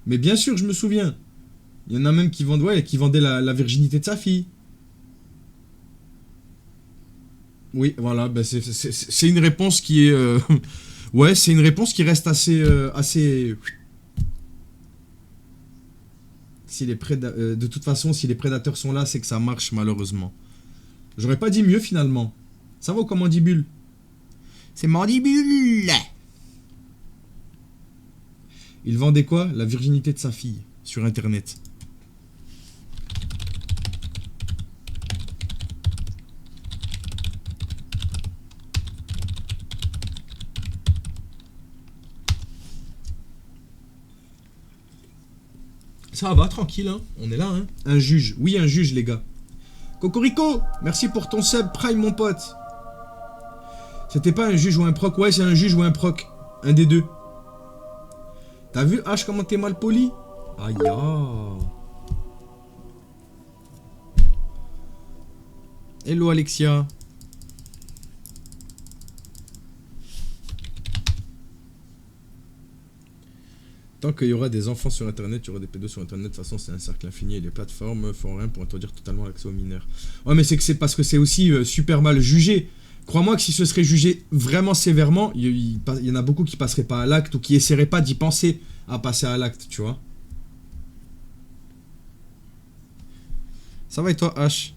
Mais bien sûr, je me souviens. Il y en a même qui vendent, ouais, qui vendaient la virginité de sa fille. Oui, voilà, bah c'est une réponse qui est... ouais, c'est une réponse qui reste assez... Si de toute façon, si les prédateurs sont là, c'est que ça marche, malheureusement. J'aurais pas dit mieux, finalement. Ça va ou quoi, Mandibule? C'est Mandibule. Il vendait quoi? La virginité de sa fille, sur Internet. Ça va, tranquille, hein. On est là, hein. Un juge. Oui, un juge, les gars. Cocorico, merci pour ton sub Prime, mon pote. C'était pas un juge ou un proc. Ouais, c'est un juge ou un proc. Un des deux. T'as vu, H, comment t'es mal poli? Aïe, hello, Alexia. Tant qu'il y aura des enfants sur Internet, il y aura des pédos sur Internet. De toute façon, c'est un cercle infini et les plateformes font rien pour interdire totalement l'accès aux mineurs. Ouais, mais c'est parce que c'est aussi super mal jugé. Crois-moi que si ce serait jugé vraiment sévèrement, il y en a beaucoup qui passeraient pas à l'acte ou qui essaieraient pas d'y penser à passer à l'acte, tu vois. Ça va et toi, H?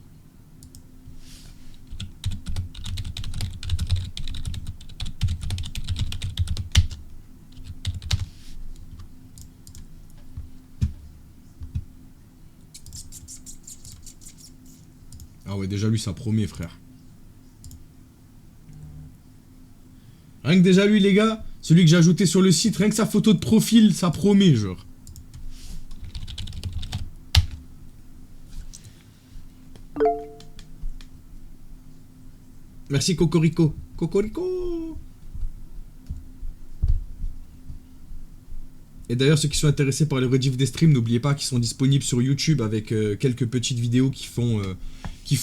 Ah ouais, déjà lui, ça promet, frère. Rien que déjà lui, les gars, celui que j'ai ajouté sur le site, rien que sa photo de profil, ça promet, genre. Merci, Cocorico. Cocorico. Et d'ailleurs, ceux qui sont intéressés par les rediffs des streams, n'oubliez pas qu'ils sont disponibles sur YouTube avec quelques petites vidéos qui font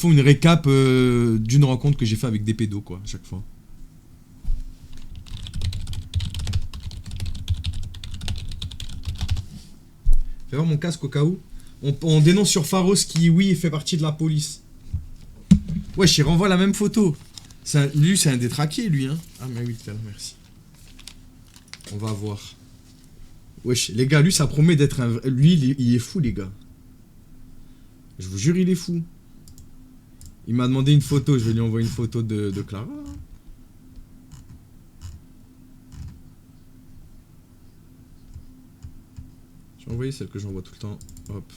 une récap d'une rencontre que j'ai fait avec des pédos, quoi, à chaque fois. Fais voir mon casque au cas où. On dénonce sur Pharos qui, oui, fait partie de la police. Wesh, il renvoie la même photo. Lui, c'est un détraqué, lui, hein. Ah, mais oui, merci. On va voir. Wesh, les gars, lui, ça promet d'être un. Lui, il est fou, les gars. Je vous jure, il est fou. Il m'a demandé une photo, je vais lui envoyer une photo de Clara. Je vais envoyer celle que j'envoie tout le temps. Hop.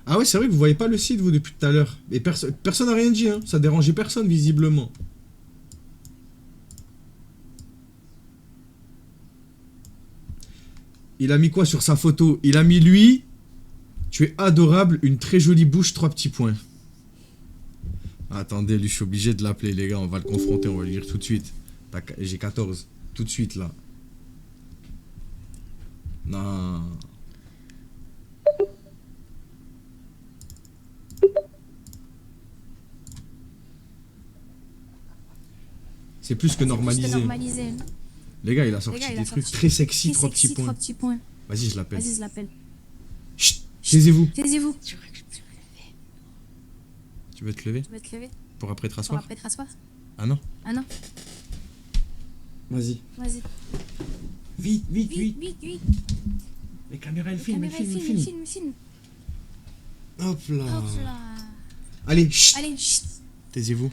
Ah ouais, c'est vrai que vous voyez pas le site, vous, depuis tout à l'heure. Et personne n'a rien dit, hein. Ça dérangeait personne, visiblement. Il a mis quoi sur sa photo? Il a mis lui. Tu es adorable, une très jolie bouche, 3 petits points. Attendez, lui, je suis obligé de l'appeler, les gars. On va le confronter, on va lui dire tout de suite. J'ai 14. Tout de suite, là. Non. C'est plus que normalisé. Les gars, il a sorti des trucs très sexy, 3 petits points. Vas-y, je l'appelle. Vas-y, je l'appelle. Chut, taisez-vous. Taisez-vous. Tu veux te lever? Pour après te rasseoir? Ah non? Ah non. Vas-y. Vas-y. Vite. Vite. Les caméras, elles filment. Hop là. Allez, chut. Allez, chut. Taisez-vous.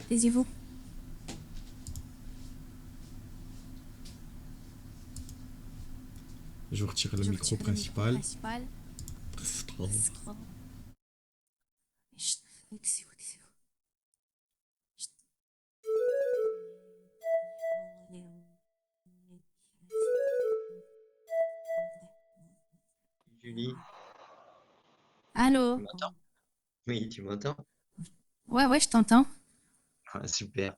Je vais retirer le micro principal. Chut. Taisez-vous. Julie, Allô? tu m'entends? Oui, tu m'entends? Ouais, je t'entends. Ah, super.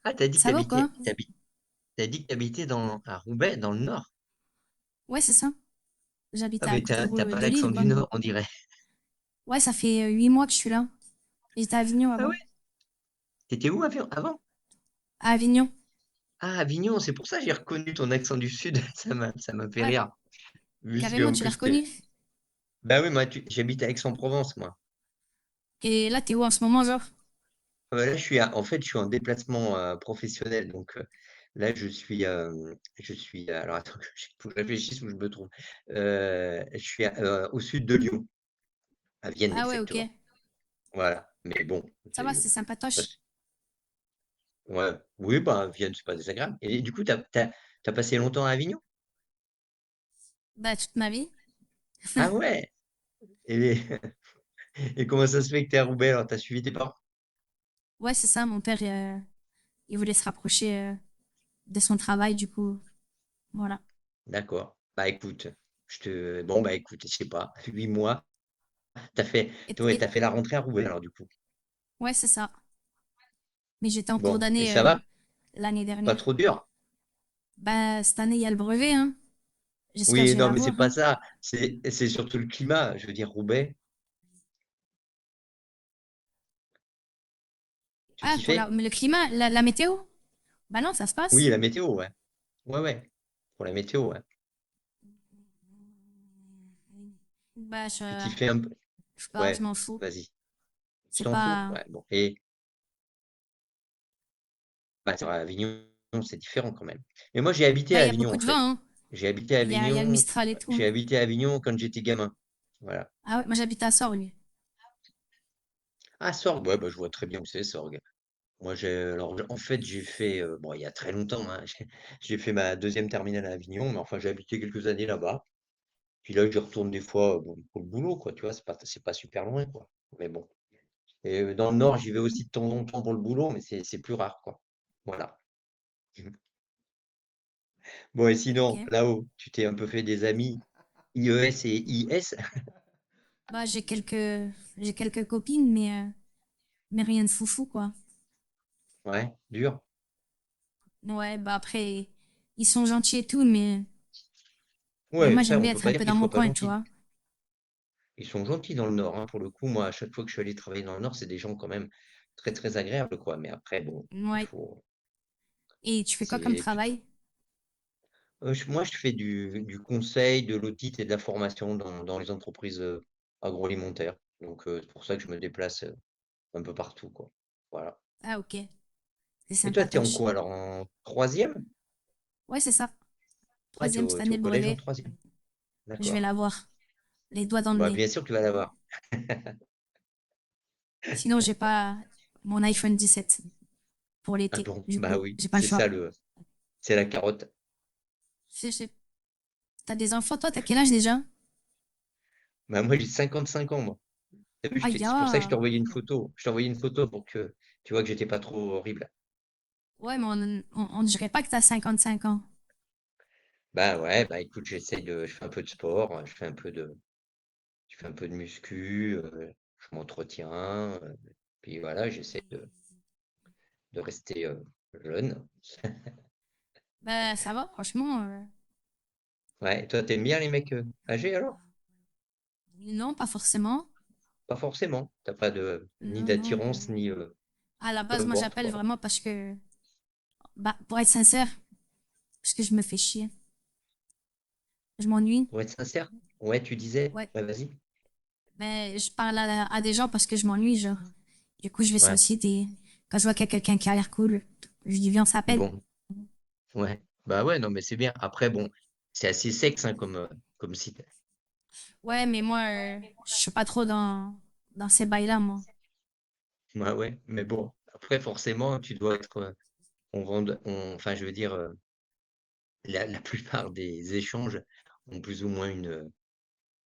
Ah, t'as dit que Ça va ou quoi? t'as dit que t'habitais à Roubaix, dans le Nord. Ouais, c'est ça. J'habite Ah, à mais côté t'as pas de l'accent Lille, du quoi. Nord, on dirait. Ouais, ça fait 8 mois que je suis là. J'étais à Avignon Ah avant. ouais? T'étais où avant? À Avignon. Ah, Avignon, c'est pour ça que j'ai reconnu ton accent du Sud. Ça m'a fait Ouais, rire. Vu que carrément, en tu l'as plus, reconnu. bah oui, moi, j'habite à Aix-en-Provence, moi. Et là, t'es où en ce moment, genre? Ah bah là, en fait, je suis en déplacement professionnel. Donc là, alors attends, faut que je réfléchisse où je me trouve. Je suis au sud de Lyon, à Vienne Ah ouais, ok. exactement. Voilà. Mais bon, Ça va, c'est sympatoche. parce- ouais, oui, bah, Vienne, c'est pas désagréable. Et du coup, t'as passé longtemps à Avignon? Bah, toute ma vie. Ah ouais! Et, et comment ça se fait que t'es à Roubaix alors? T'as suivi tes parents? Ouais, c'est ça. Mon père, il voulait se rapprocher de son travail, du coup, voilà. D'accord. Bah écoute, bon, bah écoute, je sais pas, 8 mois. T'as fait, Et, ouais, et- t'as fait la rentrée à Roubaix alors du coup. ouais, c'est ça. Mais j'étais en cours Bon, et d'année ça va? l'année Pas dernière. trop dur? Bah, cette année, il y a le brevet, hein. J'espère que Oui, je vais non, mais c'est l'avoir, pas hein. ça. C'est surtout le climat. Je veux dire, Roubaix, tu Ah, kiffais? mais le climat, la météo? Bah non, ça se Oui, passe. la météo, ouais. Ouais, ouais. Pour la météo, ouais. Bah, Tu kiffais un peu? je sais pas, je Ouais, m'en fous. vas-y. Tu C'est t'en fous? pas. Ouais, bon. Et bah, à Avignon, c'est différent quand même. Mais moi, j'ai habité Bah, à il y a Avignon, beaucoup en de vent, fait. hein. J'ai habité à Il y a le Avignon, Mistral et tout, hein. j'ai habité à Avignon quand j'étais gamin. Voilà. Ah ouais, moi j'habite à Sorgue. Ah, Sorgues, ouais, bah, je vois très bien où c'est, Sorgues. Moi, alors, en fait, j'ai fait, bon, il y a très longtemps, hein, j'ai fait ma deuxième terminale à Avignon, mais enfin, j'ai habité quelques années là-bas. Puis là, j'y retourne des fois bon, pour le boulot, quoi, tu vois, c'est pas super loin, quoi. Mais bon. Et dans le Nord, j'y vais aussi de temps en temps pour le boulot, mais c'est plus rare, quoi. Voilà. Mhm. Bon, et sinon, Ok. là-haut, tu t'es un peu fait des amis IES et IS? Bah, j'ai quelques copines, mais rien de foufou, quoi. Ouais, dur. Ouais, bah après, ils sont gentils et tout, mais Ouais, moi ça, j'aime on bien peut être pas un dire peu qu'ils dans mon soient pas coin, tu gentils. vois. Ils sont gentils dans le Nord, hein, pour le coup. Moi, à chaque fois que je suis allé travailler dans le Nord, c'est des gens quand même très, très agréables, quoi. Mais après, bon, il Ouais. faut. Et tu fais quoi comme C'est travail? Moi, je fais du conseil, de l'audit et de la formation dans les entreprises, agroalimentaires. Donc, c'est pour ça que je me déplace, un peu partout, quoi. Voilà. Ah, ok. C'est Et toi, tu es en sympatoche. quoi alors? En troisième? Ouais, c'est ça. Ouais, tu es Troisième cette tu es année au le collège en brevet. troisième. Je vais D'accord. l'avoir. Les doigts dans le Bah, nez. bien sûr que tu vas l'avoir. Sinon, j'ai pas mon iPhone 17 pour Ah l'été. bon? Du Bah coup, oui, j'ai pas le c'est ça choix. c'est la carotte. C'est- T'as des enfants, toi? T'as quel âge déjà? Bah moi, j'ai 55 ans, moi. T'as vu, Ah, c'est pour ça que je t'ai ya. envoyé une photo. Je t'ai envoyé une photo pour que tu vois que j'étais pas trop horrible. Ouais, mais on dirait pas que t'as 55 ans. Bah ouais, bah écoute, je fais un peu de sport, je fais un peu de muscu, je m'entretiens, puis voilà, j'essaie de rester jeune. Ben, ça va, franchement. Ouais, et toi, t'aimes bien les mecs âgés alors? Non, pas forcément. Pas forcément. T'as pas ni Non, non. d'attirance, ni À la peu base, moi, importe, j'appelle quoi. vraiment parce que, bah, pour être sincère, parce que je me fais chier. Je m'ennuie. Pour être sincère, ouais, tu disais, Ouais. ouais, vas-y. Ben, je parle à des gens parce que je m'ennuie, genre. Du coup, je vais sur le Ouais, site et quand je vois qu'il y a quelqu'un qui a l'air cool, je dis, viens, on s'appelle. bon, ouais. Bah ouais, non, mais c'est bien. Après, bon, c'est assez sexe hein, comme site. Ouais, mais moi, je suis pas trop dans ces bails-là, moi. Ouais, ouais, mais bon, après, forcément, tu dois être, enfin, je veux dire, la plupart des échanges ont plus ou moins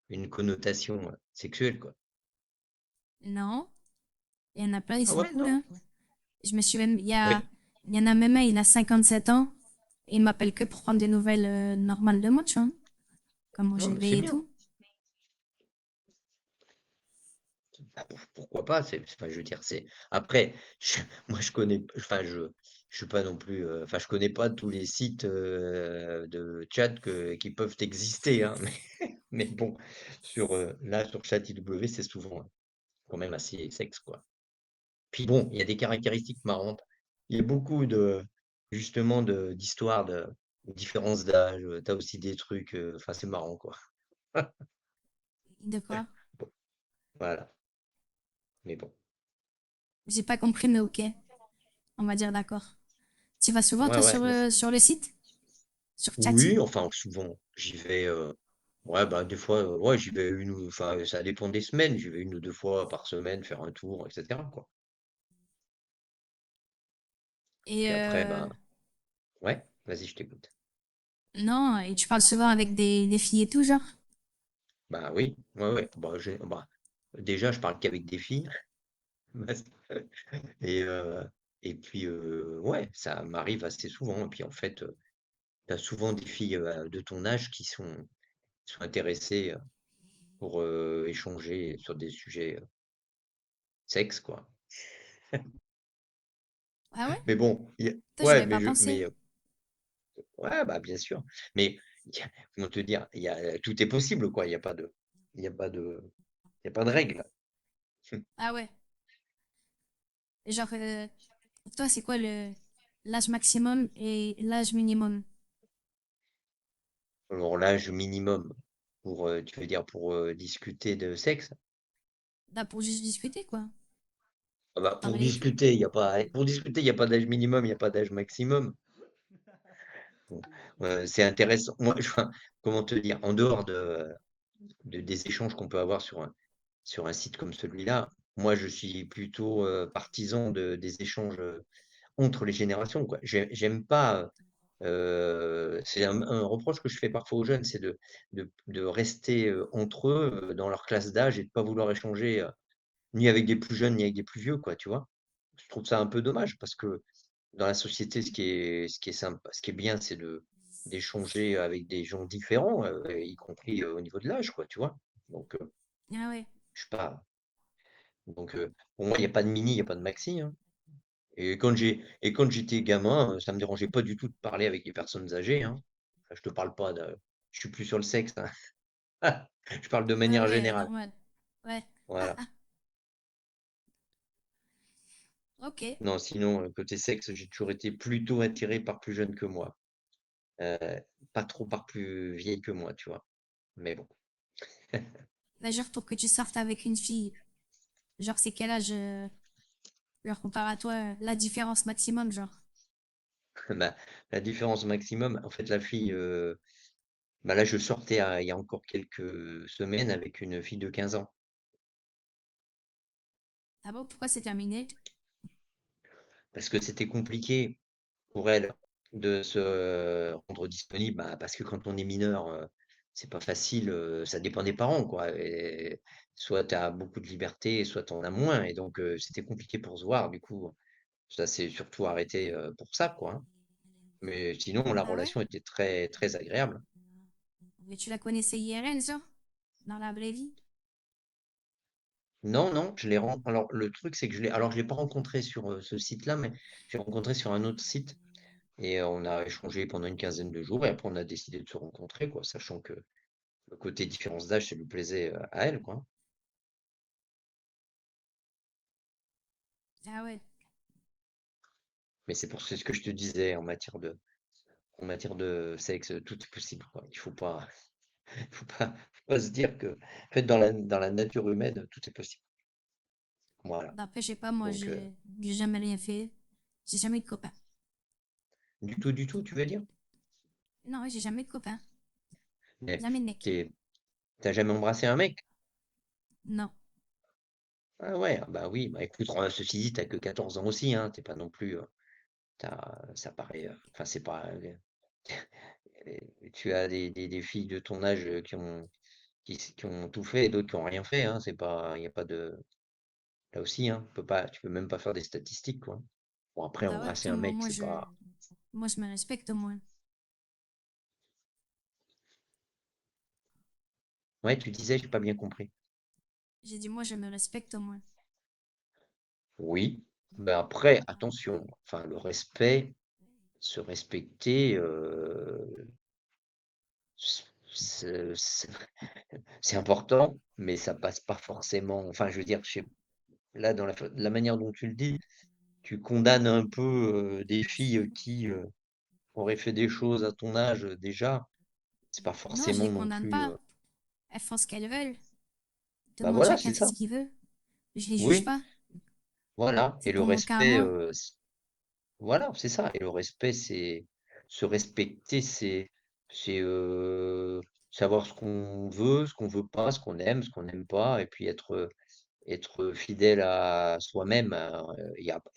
une connotation sexuelle, quoi. Non, il y en a plein, ils Ah sont ouais, cool, non? hein. Je me suis même, Oui. il y en a même un, il a 57 ans et il m'appelle que pour prendre des nouvelles normales de moi, tu vois. Comment Non, je mais c'est vais et bien. tout. Bah, pourquoi pas? Enfin, je veux dire, Après, moi, je connais, enfin, je suis pas non plus, enfin, je connais pas tous les sites de chat qui peuvent exister, hein, mais bon, sur ChatIW, c'est souvent quand même assez sexe, quoi. Puis bon, il y a des caractéristiques marrantes. Il y a beaucoup justement, d'histoires de différences d'âge. Tu as aussi des trucs, enfin, c'est marrant, quoi. De quoi? Bon, voilà, mais bon. J'ai pas compris, mais ok. On va dire d'accord. Tu vas souvent, Ouais, toi, ouais. sur le site? Sur Chatty? Oui, enfin, souvent, j'y vais, ouais, bah, des fois, ouais, j'y vais enfin, ça dépend des semaines, j'y vais 1 ou 2 fois par semaine faire un tour, et cetera, quoi. Et Puis après, bah, ouais, vas-y, je t'écoute. non, et tu parles souvent avec des filles et tout, genre? Bah oui, ouais, ouais. Bah, déjà, je parle qu'avec des filles. Parce et et puis, ouais, ça m'arrive assez souvent et puis, en fait, tu as souvent des filles, de ton âge qui sont intéressées, pour, échanger sur des sujets, sexe, quoi. Ah ouais? Mais bon, Toi, j'y ouais, avais pas pensé. ouais, bah, bien sûr. Mais comment te dire? Tout est possible, quoi. Il y a pas de il y a pas de règle. Ah ouais. Genre, pour toi, c'est quoi l'âge maximum et l'âge minimum? Alors l'âge minimum tu veux dire pour, discuter de sexe? Là, pour juste discuter, quoi. Ah bah, Parler et tout. pour discuter, il y a pas d'âge minimum, il y a pas d'âge maximum. Bon, c'est intéressant. Moi, enfin, comment te dire? En dehors des échanges qu'on peut avoir sur un site comme celui-là, moi, je suis plutôt, partisan des échanges, entre les générations, quoi. J'aime pas, c'est un reproche que je fais parfois aux jeunes, c'est de rester, entre eux, dans leur classe d'âge et de pas vouloir échanger, ni avec des plus jeunes, ni avec des plus vieux, quoi, tu vois? Je trouve ça un peu dommage parce que dans la société, ce qui est sympa, ce qui est bien, c'est d'échanger avec des gens différents, y compris, au niveau de l'âge, quoi, tu vois? Donc, Ah ouais. je suis pas donc, pour moi, il y a pas de mini, il y a pas de maxi, hein. Et quand j'étais gamin, ça me dérangeait pas du tout de parler avec des personnes âgées, hein. Enfin, je te parle pas de je suis plus sur le sexe, hein. Je parle de Ouais, manière ouais, générale. normal. Ouais. Voilà. Ok. Non, sinon, côté sexe, j'ai toujours été plutôt attiré par plus jeunes que moi. euh, pas trop par plus vieille que moi, tu vois. Mais bon. Là, genre, pour que tu sortes avec une fille, genre, c'est quel âge, genre, comparé à toi, la différence maximum, genre. Bah, la différence maximum, en fait, la fille, bah là, je sortais il y a encore quelques semaines avec une fille de 15 ans. Ah bon, pourquoi c'est terminé? Parce que c'était compliqué pour elle de se rendre disponible, bah, parce que quand on est mineur, c'est pas facile, ça dépend des parents, quoi. Et soit tu as beaucoup de liberté, soit tu en as moins. Et donc, c'était compliqué pour se voir. Du coup, ça s'est surtout arrêté pour ça, quoi. Hein. Mais sinon, la Ah ouais? relation était très, très agréable. Mais tu la connaissais IRL, genre? Dans la vraie vie? Non, non, je l'ai rencontré. Alors, le truc, c'est que je l'ai pas rencontré sur ce site-là, mais j'ai rencontré sur un autre site. Et on a échangé pendant une quinzaine de jours. Et après, on a décidé de se rencontrer, quoi, sachant que le côté différence d'âge, ça lui plaisait à elle, quoi. Ah ouais. Mais c'est ce que je te disais en matière de sexe, tout est possible, quoi. Faut pas se dire que, en fait, dans la nature humaine, tout est possible. Voilà. D'après, je sais pas, moi, Donc, j'ai jamais rien fait. J'ai jamais eu de copain. du tout, tu veux dire? Non, ouais, j'ai jamais eu de copain. Mais Jamais de mec. t'as jamais embrassé un mec? Non. Ah ouais, ah bah oui, bah écoute, ceci dit, t'as que 14 ans aussi, hein, t'es pas non plus, ça paraît, enfin, c'est pas, tu as des filles de ton âge qui ont tout fait et d'autres qui ont rien fait, hein, c'est pas, il n'y a pas de, là aussi, hein, tu peux même pas faire des statistiques, quoi. Bon, après, Bah ouais, embrasser après, un mec, c'est pas, moi, je me respecte au moins. ouais, tu disais, j'ai pas bien compris. J'ai dit, moi, je me respecte au moins. Oui, mais après, attention, enfin, le respect, se respecter, c'est c'est- c'est important, mais ça passe pas forcément, enfin, je veux dire, là, dans la manière dont tu le dis, tu condamnes un peu des filles qui auraient fait des choses à ton âge déjà, c'est pas Non, je forcément les non condamne plus, pas. Elles font ce qu'elles veulent. Tout le bah monde, voilà, chacun c'est fait ça, ce qu'il veut. Je les juge oui, pas. voilà, et C'est le pour mon cas à respect, moi. voilà, c'est ça, et le respect, c'est se respecter, c'est savoir ce qu'on veut pas, ce qu'on n'aime pas, et puis être fidèle à soi-même,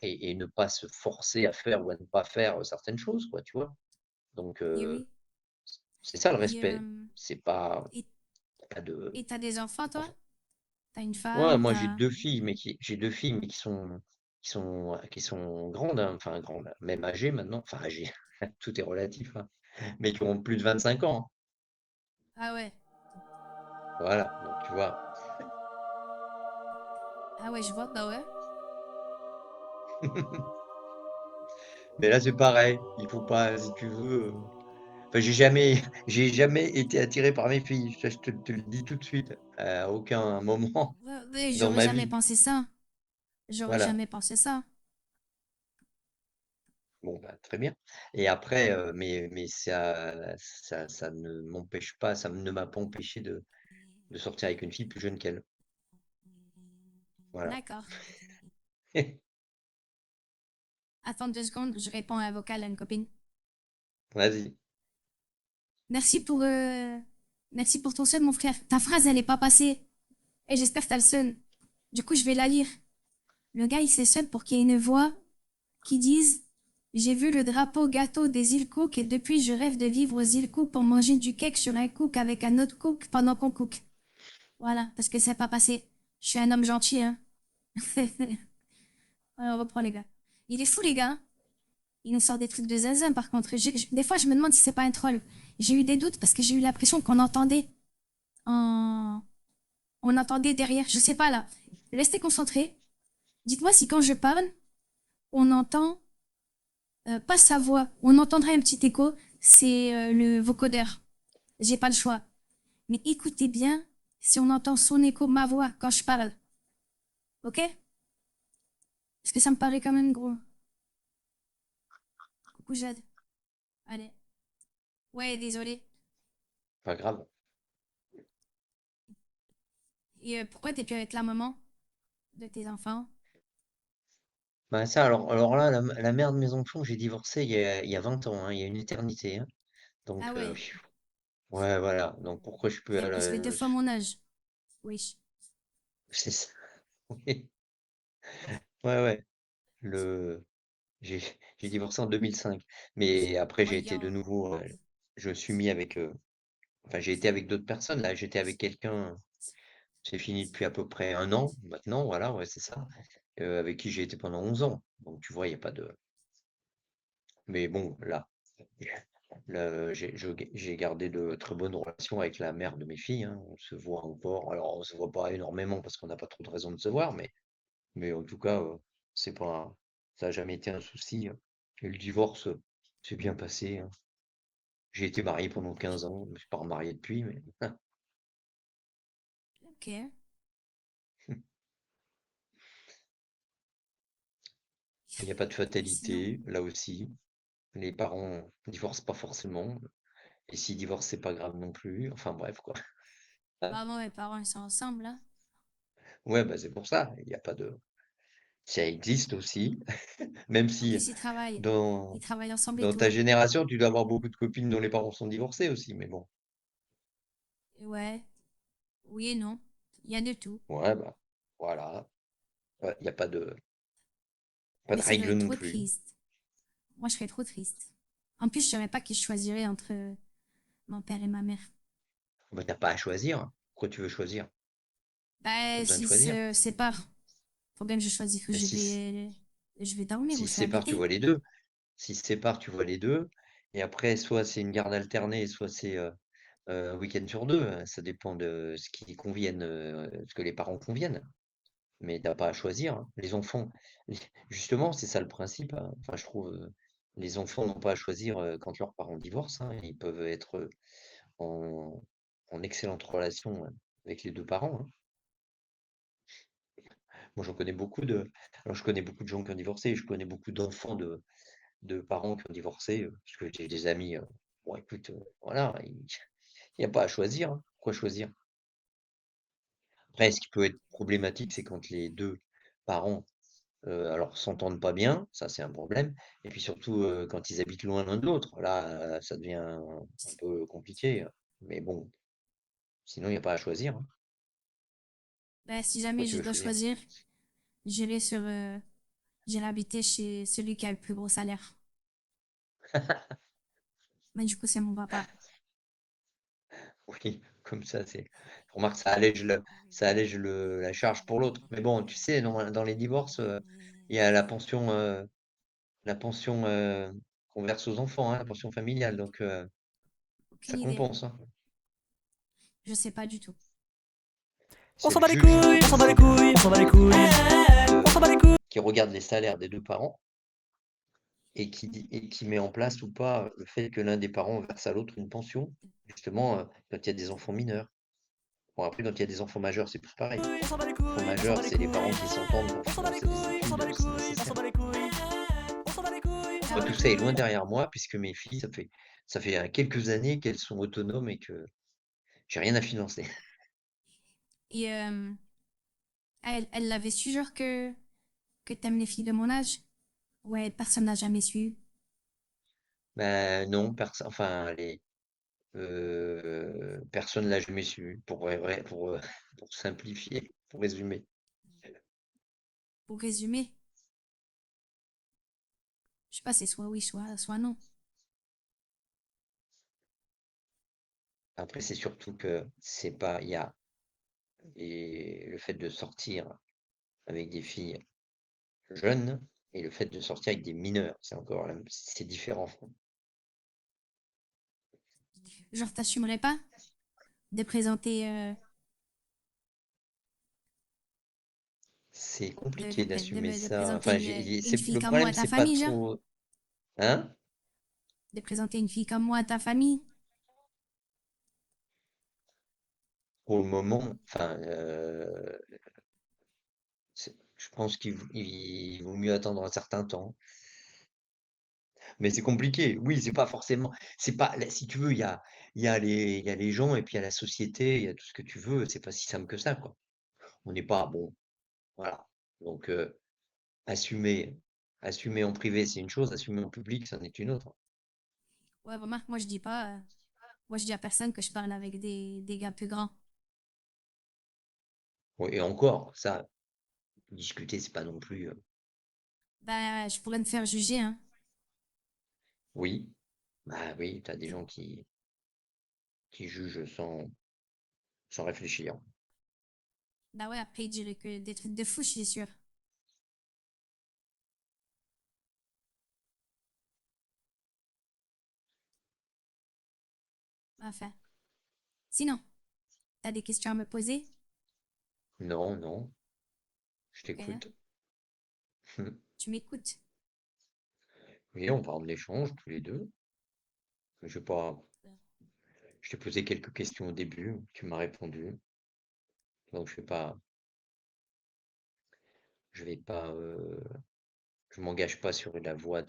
et ne pas se forcer à faire ou à ne pas faire certaines choses, quoi, tu vois. Donc, Et oui. c'est ça le Et, respect. C'est pas, et, pas de. et t'as des enfants, toi? Enfin, T'as une ouais, femme, moi t'as... j'ai deux filles, mais qui sont grandes, hein, enfin grandes, même âgées maintenant, enfin âgées, tout est relatif, hein, mais qui ont plus de 25 ans. Hein. Ah ouais. Voilà, donc tu vois. Ah ouais, je vois, bah ouais. Mais là, c'est pareil. Il faut pas, si tu veux. Enfin, j'ai jamais été attiré par mes filles. Ça, je te le dis tout de suite. À aucun moment Ouais, ouais, dans j'aurais ma jamais vie. pensé ça. J'aurais Voilà. jamais pensé ça. Bon, bah, très bien. Et après, mais ça ne m'empêche pas, ça ne m'a pas empêché de sortir avec une fille plus jeune qu'elle. Voilà. D'accord. Attends 2 secondes, je réponds à un vocal à une copine. Vas-y. Merci pour, euh, merci pour ton son, mon frère. Ta phrase, elle est pas passée. Et j'espère que t'as le son. Du coup, je vais la lire. Le gars, il s'est pour qu'il y ait une voix qui dise j'ai vu le drapeau gâteau des îles Cook et depuis je rêve de vivre aux îles Cook pour manger du cake sur un cook avec un autre cook pendant qu'on cook. Voilà, parce que c'est pas passé. Je suis un homme gentil, hein. Ouais, on reprend les gars. Il est fou, les gars. Il nous sort des trucs de zinzin, par contre. Des fois, je me demande si c'est pas un troll. J'ai eu des doutes parce que j'ai eu l'impression qu'on entendait en... On entendait derrière. Je sais pas, là. Restez concentrés. Dites-moi si quand je parle, on entend pas sa voix. On entendrait un petit écho. C'est le vocodeur. J'ai pas le choix. Mais écoutez bien si on entend son écho, ma voix, quand je parle. Ok? Parce que ça me paraît quand même gros. Coucou Jade. Allez. Ouais, désolé. Pas grave. Et pourquoi t'es plus avec la maman de tes enfants? Bah ça, alors là, la mère de mes enfants, j'ai divorcé il y a 20 ans, hein, il y a une éternité, hein. Ah Donc, ouais, ouais, voilà. Donc, pourquoi je peux... vous avez deux fois mon âge. Oui. c'est ça. Oui. Ouais, ouais. Le... J'ai j'ai divorcé en 2005. Mais après, j'ai été de Voyons. nouveau... je me suis mis avec... enfin, j'ai été avec d'autres personnes. Là, j'étais avec quelqu'un... C'est fini depuis à peu près un an, maintenant, voilà, ouais, c'est ça. Avec qui j'ai été pendant 11 ans. Donc, tu vois, il n'y a pas de... Mais bon, là, j'ai gardé de très bonnes relations avec la mère de mes filles, hein. On se voit encore. Alors, on se voit pas énormément parce qu'on n'a pas trop de raison de se voir, mais en tout cas, c'est pas, ça n'a jamais été un souci, hein. Et le divorce, s'est bien passé, hein. J'ai été marié pendant 15 ans, je me suis pas remarié depuis, mais Ok. il n'y a pas de Et sinon? fatalité, là aussi. Les parents divorcent pas forcément. Et s'ils divorcent, c'est pas grave non plus. Enfin bref, quoi. Bah, moi, mes parents, ils sont ensemble, là. Ouais, bah c'est pour ça. Il n'y a pas de. Ça existe aussi. Même En si plus, ils travaillent. Ils dans, travaillent ensemble et dans ta tout. génération, tu dois avoir beaucoup de copines dont les parents sont divorcés aussi. Mais bon. Et ouais. Oui et non. Il y a de tout. Ouais, bah voilà. Il n'y a pas de Mais ça doit règle être non trop plus. triste. Moi, je serais trop triste. En plus, je savais pas qui je choisirais entre mon père et ma mère. Bah, t'as pas à choisir. Pourquoi tu veux choisir? Pas Bah, besoin de s'ils choisir. se séparent, faut bien que je choisisse où Mais je vais dormir, où s'ils je se vais séparent, tu habiter. vois les deux. S'ils se séparent, tu vois les deux. Et après, soit c'est une garde alternée, soit c'est un week-end sur deux, hein. Ça dépend de ce qui convienne, ce que les parents conviennent. Mais t'as pas à choisir, hein. Les enfants, les- justement, c'est ça le principe, hein. Enfin, je trouve, les enfants n'ont pas à choisir quand leurs parents divorcent, hein. Ils peuvent être en, en excellente relation avec les deux parents, hein. Moi, j'en connais beaucoup de. Alors, je connais beaucoup de gens qui ont divorcé, je connais beaucoup d'enfants de parents qui ont divorcé, parce que j'ai des amis. Bon, écoute, voilà, il n'y a pas à choisir, hein. Pourquoi choisir? Après, ce qui peut être problématique, c'est quand les deux parents alors s'entendent pas bien, ça c'est un problème. Et puis surtout quand ils habitent loin l'un de l'autre, là ça devient un peu compliqué. Mais bon, sinon il n'y a pas à choisir, hein. Bah, si Pourquoi jamais tu je veux dois choisir? choisir, j'irai j'irai habiter chez celui qui a le plus gros salaire. Mais du coup, c'est mon papa. Oui, comme ça c'est. Remarque, ça allège la charge pour l'autre. Mais bon, tu sais, dans les divorces, il y a la pension qu'on verse aux enfants, hein, la pension familiale, donc ça Aucune idée. compense, hein. Je sais pas du tout. On C'est s'en le bat les juge couilles, on s'en bat les couilles, on s'en bat les couilles. On s'en bat les couilles. qui regarde les salaires des deux parents et qui met en place ou pas le fait que l'un des parents verse à l'autre une pension, justement, quand il y a des enfants mineurs. Bon, après, quand il y a des enfants majeurs, c'est plus pareil. On s'en bat les Les enfants couilles, on s'en bat majeurs, les c'est les couilles. parents qui s'entendent pour On s'en bat les financer des couilles, on s'en études bat les si couilles, on s'en nécessaire. bat les couilles. On s'en bat les couilles, on s'en Ah Moi, bat ouais. tout les ça est loin couilles. derrière moi, puisque mes filles, ça fait quelques années qu'elles sont autonomes et que j'ai rien à financer. Et elle l'avait su, genre que t'aimes les filles de mon âge? Ouais, personne n'a jamais su. Ben non, personne, enfin, personne l'a jamais su, pour simplifier, pour résumer. Pour résumer, je sais pas, c'est soit oui, soit non. Après, c'est surtout que c'est pas, il y a et le fait de sortir avec des filles jeunes et le fait de sortir avec des mineurs, c'est différent. Genre, t'assumerais pas de présenter, C'est compliqué d'assumer de ça. présenter Enfin, une fille le comme moi problème, à ta c'est pas famille, genre? trop, hein? De présenter une fille comme moi à ta famille? Pour le moment, enfin, je pense qu'il vaut mieux attendre un certain temps. Mais c'est compliqué. Oui, c'est pas forcément c'est pas là, si tu veux, il y a les gens et puis il y a la société, il y a tout ce que tu veux, c'est pas si simple que ça, quoi. On n'est pas bon, voilà. Donc assumer assumer en privé, c'est une chose, assumer en public, c'en est une autre. Ouais, remarque, moi, je dis pas. Moi, je dis à personne que je parle avec des gars plus grands. Oui et encore, ça, discuter, c'est pas non plus, Ben, je pourrais me faire juger, hein. oui, bah, oui, tu as des gens qui jugent sans réfléchir. Ben ouais, après, ils diraient que des trucs de fou, je suis sûre. Enfin. Sinon, t'as des questions à me poser? Non, non, je Ok, hein. t'écoute. Tu m'écoutes. Oui, on va en échange tous les 2. Je vais pas je t'ai posé quelques questions au début, tu m'as répondu, donc je vais pas, je m'engage pas sur la voie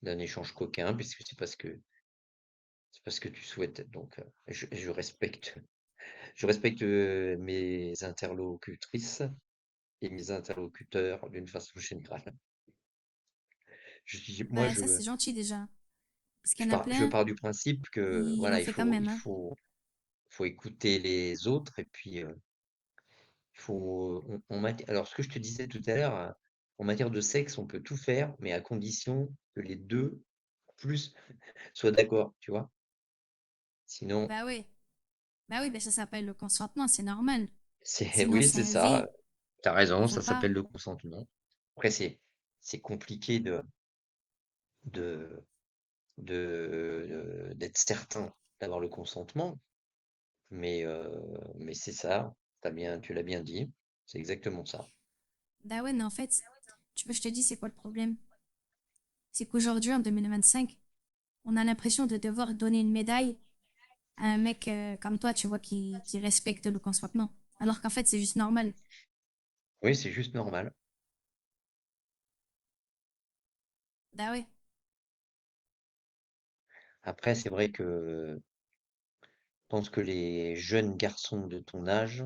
d'un échange coquin puisque c'est pas ce que tu souhaites, donc je respecte mes interlocutrices et mes interlocuteurs d'une façon générale. Moi, Ouais, ça, c'est gentil déjà. Parce qu'il je y en a pars je plein, pars du principe que, ils l'ont voilà, il fait quand faut même, il hein. faut il faut écouter les autres et puis, il faut alors ce que je te disais tout à l'heure, en matière de sexe, on peut tout faire, mais à condition que les 2 plus soient d'accord, tu vois? Sinon, Bah oui. Bah oui, bah ça s'appelle le consentement, c'est normal. c'est Sinon, oui, c'est c'est un ça, V. tu as Il raison, faut ça pas. s'appelle le consentement. Après c'est compliqué de d'être certain d'avoir le consentement, mais c'est ça, tu l'as bien dit, c'est exactement ça. Bah ouais, mais en fait, tu veux que je te dise, c'est quoi le problème? C'est qu'aujourd'hui, en 2025, on a l'impression de devoir donner une médaille à un mec comme toi, tu vois, qui respecte le consentement. Alors qu'en fait, c'est juste normal. Oui, c'est juste normal. Bah ouais. Après, c'est vrai que je pense que les jeunes garçons de ton âge,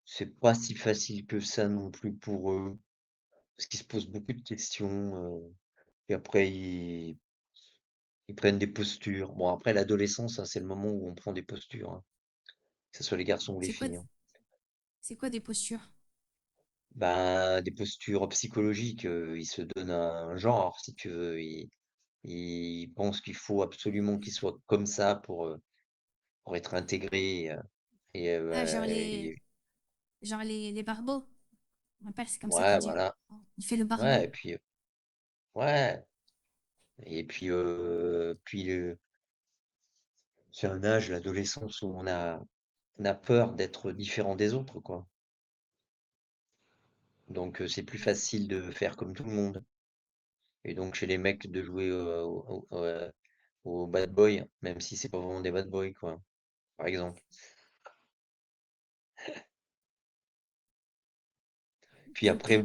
c'est pas si facile que ça non plus pour eux, parce qu'ils se posent beaucoup de questions, et après ils prennent des postures. Bon, après l'adolescence, hein, c'est le moment où on prend des postures, hein, que ce soit les garçons ou les C'est quoi, filles, hein. c'est quoi des postures? Bah, des postures psychologiques, ils se donnent un genre, si tu veux. Ils pensent qu'il faut absolument qu'ils soient comme ça pour être intégrés, Ah, et genre les barbeaux. Mon père, c'est comme ça qu'il ouais, dit. voilà. Il fait le Ouais, barbeau. et puis, ouais, et puis, c'est un âge, l'adolescence, où on a peur d'être différent des autres, quoi. Donc, c'est plus Ouais. facile de faire comme tout le monde. Et donc, chez les mecs, de jouer aux bad boys, même si c'est pas vraiment des bad boys, quoi, par exemple. Puis Ok, ok, après, ok.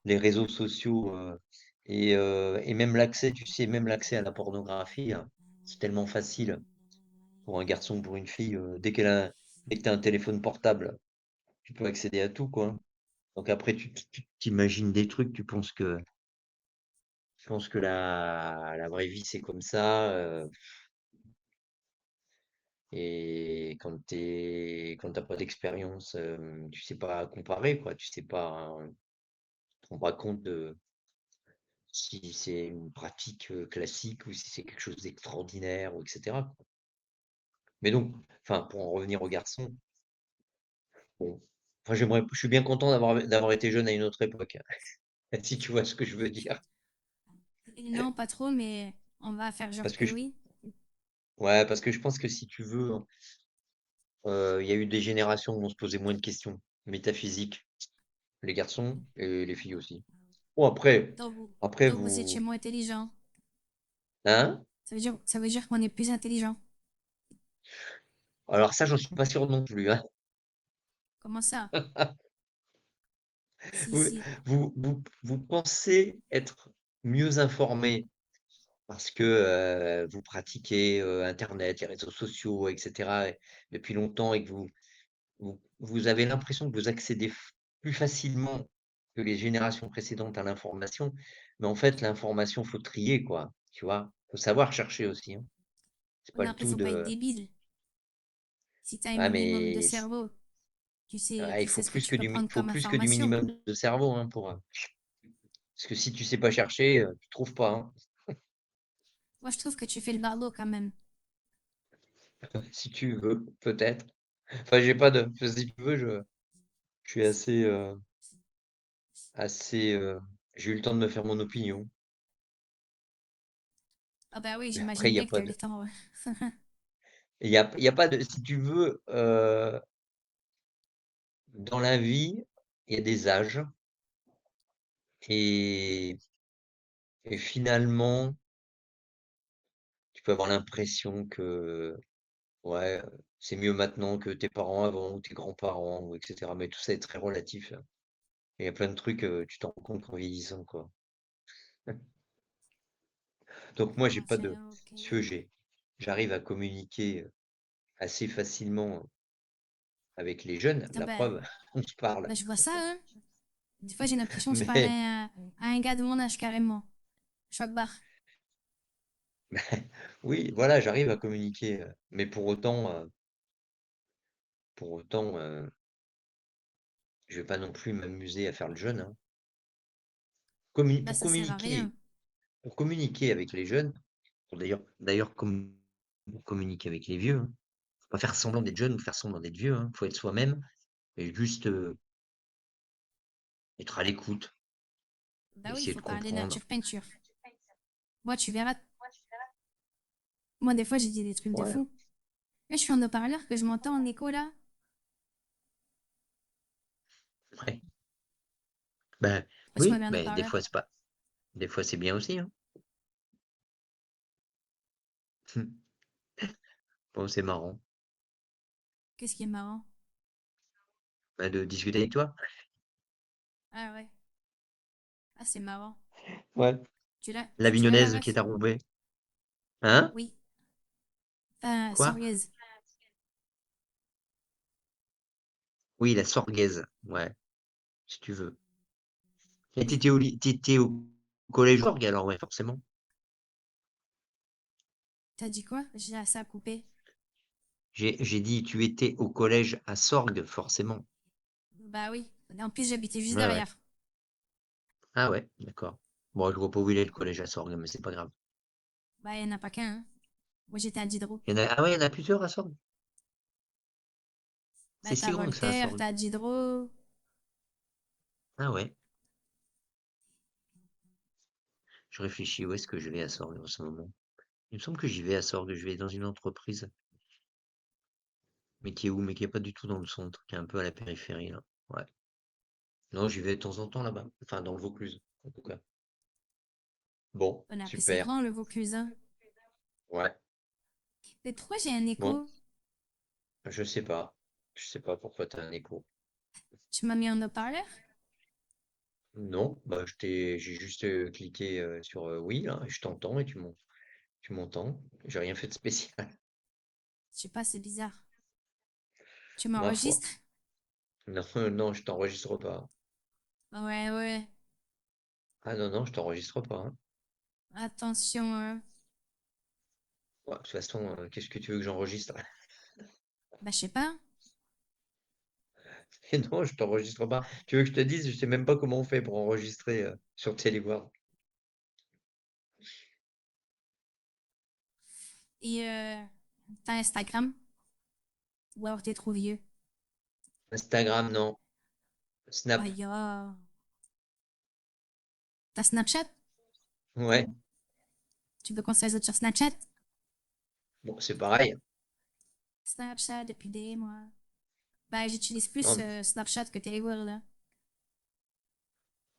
les réseaux sociaux, et même l'accès, tu sais, même l'accès à la pornographie, hein, c'est tellement facile pour un garçon ou pour une fille, dès que tu as un téléphone portable, tu peux accéder à tout, quoi. Donc après, tu t'imagines des trucs, tu penses que la vraie vie, c'est comme ça, et quand t'as pas d'expérience, tu sais pas comparer, quoi. Tu sais pas, tu te rends pas compte de si c'est une pratique, classique ou si c'est quelque chose d'extraordinaire ou et cetera, quoi. Mais donc, enfin, pour en revenir aux garçons, bon, enfin, je suis bien content d'avoir été jeune à une autre époque, si tu vois ce que je veux dire. Non, pas trop, mais on va faire genre Parce que que je oui. Ouais, parce que je pense que si tu veux, il y a eu des générations où on se posait moins de questions métaphysiques, les garçons et les filles aussi. Bon après Donc vous, après donc vous étiez vous moins intelligent. hein? Ça veut dire qu'on est plus intelligent. Alors ça, j'en suis pas sûr non plus, hein. Comment ça? Si, Vous si. vous pensez être mieux informés parce que vous pratiquez Internet, les réseaux sociaux, etc. depuis longtemps et que vous avez l'impression que vous accédez plus facilement que les générations précédentes à l'information. Mais en fait, l'information, faut trier, quoi. Tu vois, faut savoir chercher aussi, hein. C'est pas Non, le après, tout faut pas être de. débile. Si tu as un Ah, minimum de mais cerveau, ouais, tu sais ce que tu peux il prendre faut comme plus que du information. minimum de cerveau, hein, parce que si tu sais pas chercher, tu trouves pas, hein. Moi, je trouve que tu fais le barreau quand même. Si tu veux, peut-être. Enfin, j'ai pas de. Si tu veux, je suis assez. J'ai eu le temps de me faire mon opinion. Ah bah oui, Mais après, j'imagine il y a bien que tu pas as eu de. le temps. Ouais. Il y a pas de. Si tu veux, dans la vie, il y a des âges. Et, et finalement, tu peux avoir l'impression que ouais, c'est mieux maintenant que tes parents avant ou tes grands-parents, ou etc. Mais tout ça est très relatif, hein. Il y a plein de trucs, tu t'en rends compte qu'en vieillissant, quoi. Donc moi, j'ai Ah, pas c'est de. ok. Si tu veux, j'arrive à communiquer assez facilement avec les jeunes. Putain, La preuve, on se parle. je vois ça, hein. Des fois, j'ai l'impression que je parle Mais à un gars de mon âge carrément. Choc barre. oui, voilà, j'arrive à communiquer. Mais pour autant, je vais pas non plus m'amuser à faire le jeune, hein. Bah, Pour ça sert à rien. communiquer avec les jeunes, d'ailleurs, comme pour communiquer avec les vieux, hein. Faut pas faire semblant d'être jeune ou faire semblant d'être vieux, hein. Faut être soi-même et juste être à l'écoute, Bah oui, il essayer de faut parler comprendre. nature peinture. Moi, tu verras. Moi, des fois, j'ai dit des trucs de Ouais, fou. Là, je suis en haut-parleur que je m'entends en écho là. ouais. Ben Pourquoi tu oui, m'avais en mais haut-parleur? des fois c'est bien aussi, hein. Bon, c'est marrant, Qu'est-ce qui est marrant? de discuter avec toi. Ah ouais. Ah, c'est marrant. Ouais. Tu l'as la L'Avignonnaise qui est ref? à Roubaix. Hein? Oui. Quoi? Sorguez. Oui, la Sorguaise. Ouais, si tu veux. Et Oui. t'étais au collège orgue alors, ouais, forcément. T'as dit quoi? J'ai assez à couper. J'ai dit, tu étais au collège à Sorgue, forcément. Bah oui. En plus, j'habitais juste Ouais, ouais. derrière. Ah ouais, d'accord. Bon, je vois pas où il est le collège à Sorgue, mais c'est pas grave. Bah, il n'y en a pas qu'un, hein. Moi, j'étais à Diderot. Ah ouais, il y en a plusieurs à Sorgue. Bah, C'est si t'as grand que ça à Voltaire, Sorgue. t'as Diderot. Ah ouais. Je réfléchis, où est-ce que je vais à Sorgue en ce moment? Il me semble que j'y vais à Sorgue, je vais dans une entreprise, mais qui est où? Mais qui est pas du tout dans le centre, qui est un peu à la périphérie, là. Ouais. Non, j'y vais de temps en temps là-bas. Enfin, dans le Vaucluse, en tout cas. Bon, On a appris c'est super. grand, le Vaucluse, hein. Ouais. Mais pourquoi j'ai un Bon, écho? je sais pas. Je sais pas pourquoi t'as un écho. Tu m'as mis en haut-parleur? Non, bah j'ai juste cliqué sur oui, là, et je t'entends et tu m'entends. J'ai rien fait de spécial, Je sais pas, c'est bizarre. Tu ma foi. m'enregistres? Non, non, je t'enregistre pas. Ouais, ouais. Ah non, non, je t'enregistre pas, hein. Attention, hein. Ouais, de toute façon, qu'est-ce que tu veux que j'enregistre? Bah, je sais pas. Et non, je t'enregistre pas. Tu veux que je te dise, je sais même pas comment on fait pour enregistrer sur Téléword. Et t'as Instagram? Ou alors t'es trop vieux? Instagram, non. Snap, Aïe, ah. T'as Snapchat? ouais. Tu veux qu'on se réseau sur Snapchat? Bon, c'est pareil. Snapchat depuis des mois. Bah, j'utilise plus Non, Snapchat que Telegram, là.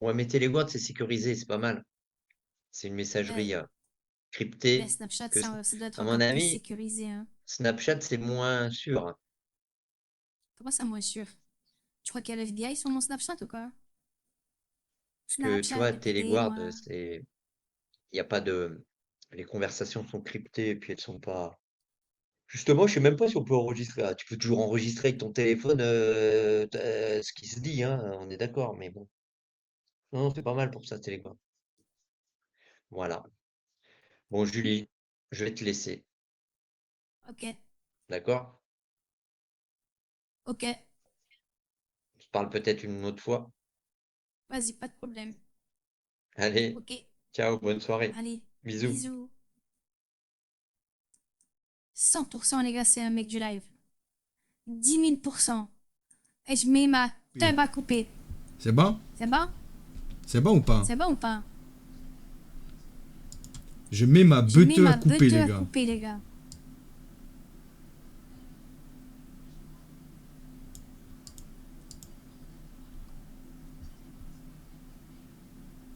ouais, mais Téléword, c'est sécurisé, c'est pas mal. C'est une Ben, messagerie ben, cryptée Snapchat, que, ça doit être à mon encore plus avis, sécurisé, hein. Snapchat, c'est moins sûr. Comment ça, moi, sûr? Tu crois qu'il y a le FBI sur mon Snapchat ou quoi? Parce que tu Snapchat vois, depuis des Téléguard, mois. c'est. il y a pas de les conversations sont cryptées et puis elles sont pas justement, je sais même pas si on peut enregistrer. Ah, tu peux toujours enregistrer avec ton téléphone, ce qui se dit, hein, on est d'accord, mais bon. Non, c'est pas mal pour ça, Telegram. Voilà. Bon, Julie, je vais te laisser, Ok, d'accord? ok. On se parle peut-être une autre fois. Vas-y, pas de problème. Allez, Ok, ciao, bonne soirée. allez, Bisous. bisous. 100% les gars, c'est un mec du live. 10 000%. Et je mets ma tube à couper. C'est bon? C'est bon? C'est bon ou pas? C'est bon ou pas? Je mets ma Je mets beuteuse ma à couper, beuteuse les à gars. couper, les gars.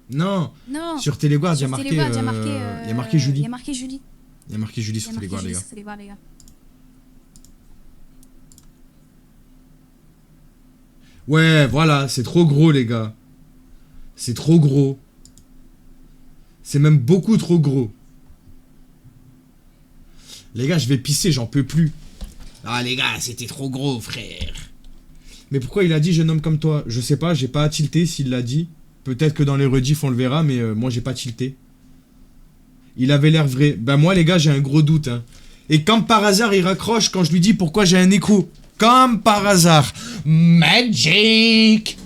Non, Non. sur Téléguard, il y a Sur marqué, Telegram, il y a marqué Julie. Il y a marqué Julie. Il y a marqué Julie Il y sur a marqué Téléguard, les Julie gars. sur Telegram, les gars. Ouais, voilà, c'est trop gros, les gars. C'est trop gros. C'est même beaucoup trop gros. Les gars, je vais pisser, j'en peux plus. Ah, les gars, c'était trop gros, frère. Mais pourquoi il a dit jeune homme comme toi? Je sais pas, j'ai pas tilté s'il l'a dit. Peut-être que dans les rediffs, on le verra, mais moi, j'ai pas tilté. Il avait l'air vrai. Ben moi, les gars, j'ai un gros doute. Hein. Et comme par hasard, il raccroche quand je lui dis pourquoi j'ai un écho. Comme par hasard. Magic.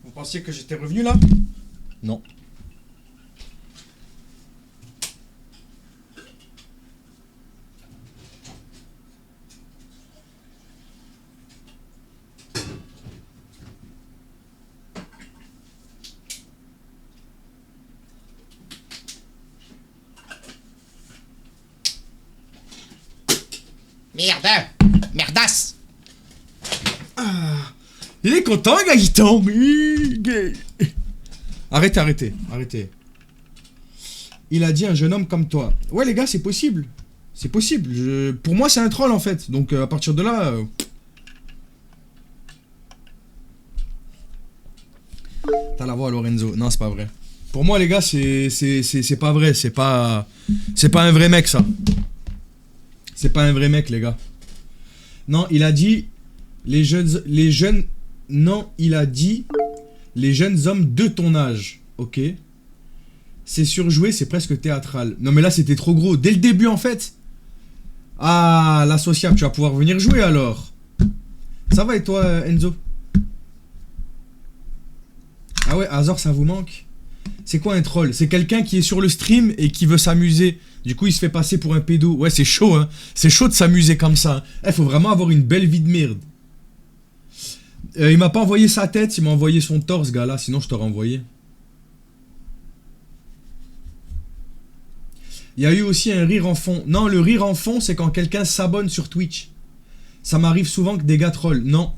Vous pensiez que j'étais revenu là? Non. Merde! Merdasse! Il est content, Gaëtan. Arrêtez, arrêtez, arrêtez. Il a dit un jeune homme comme toi. Ouais, les gars, c'est possible. C'est possible. Pour moi, c'est un troll en fait. Donc, à partir de là. T'as la voix, Lorenzo. Non, c'est pas vrai. Pour moi, les gars, c'est pas vrai. C'est pas un vrai mec, ça. C'est pas un vrai mec, les gars. Non, il a dit les jeunes. Non, il a dit les jeunes hommes de ton âge. Ok. C'est surjoué, c'est presque théâtral. Non, mais là, c'était trop gros. Dès le début, en fait. Ah, l'associable, tu vas pouvoir venir jouer alors. Ça va et toi, Enzo? Ah ouais, Azor, ça vous manque? C'est quoi un troll? C'est quelqu'un qui est sur le stream et qui veut s'amuser. Du coup, il se fait passer pour un pédo. Ouais, c'est chaud, hein. C'est chaud de s'amuser comme ça. Faut vraiment avoir une belle vie de merde. Il m'a pas envoyé sa tête, il m'a envoyé son torse, gars-là. Sinon, je t'aurais envoyé. Il y a eu aussi un rire en fond. Non, le rire en fond, c'est quand quelqu'un s'abonne sur Twitch. Ça m'arrive souvent que des gars trollent. Non.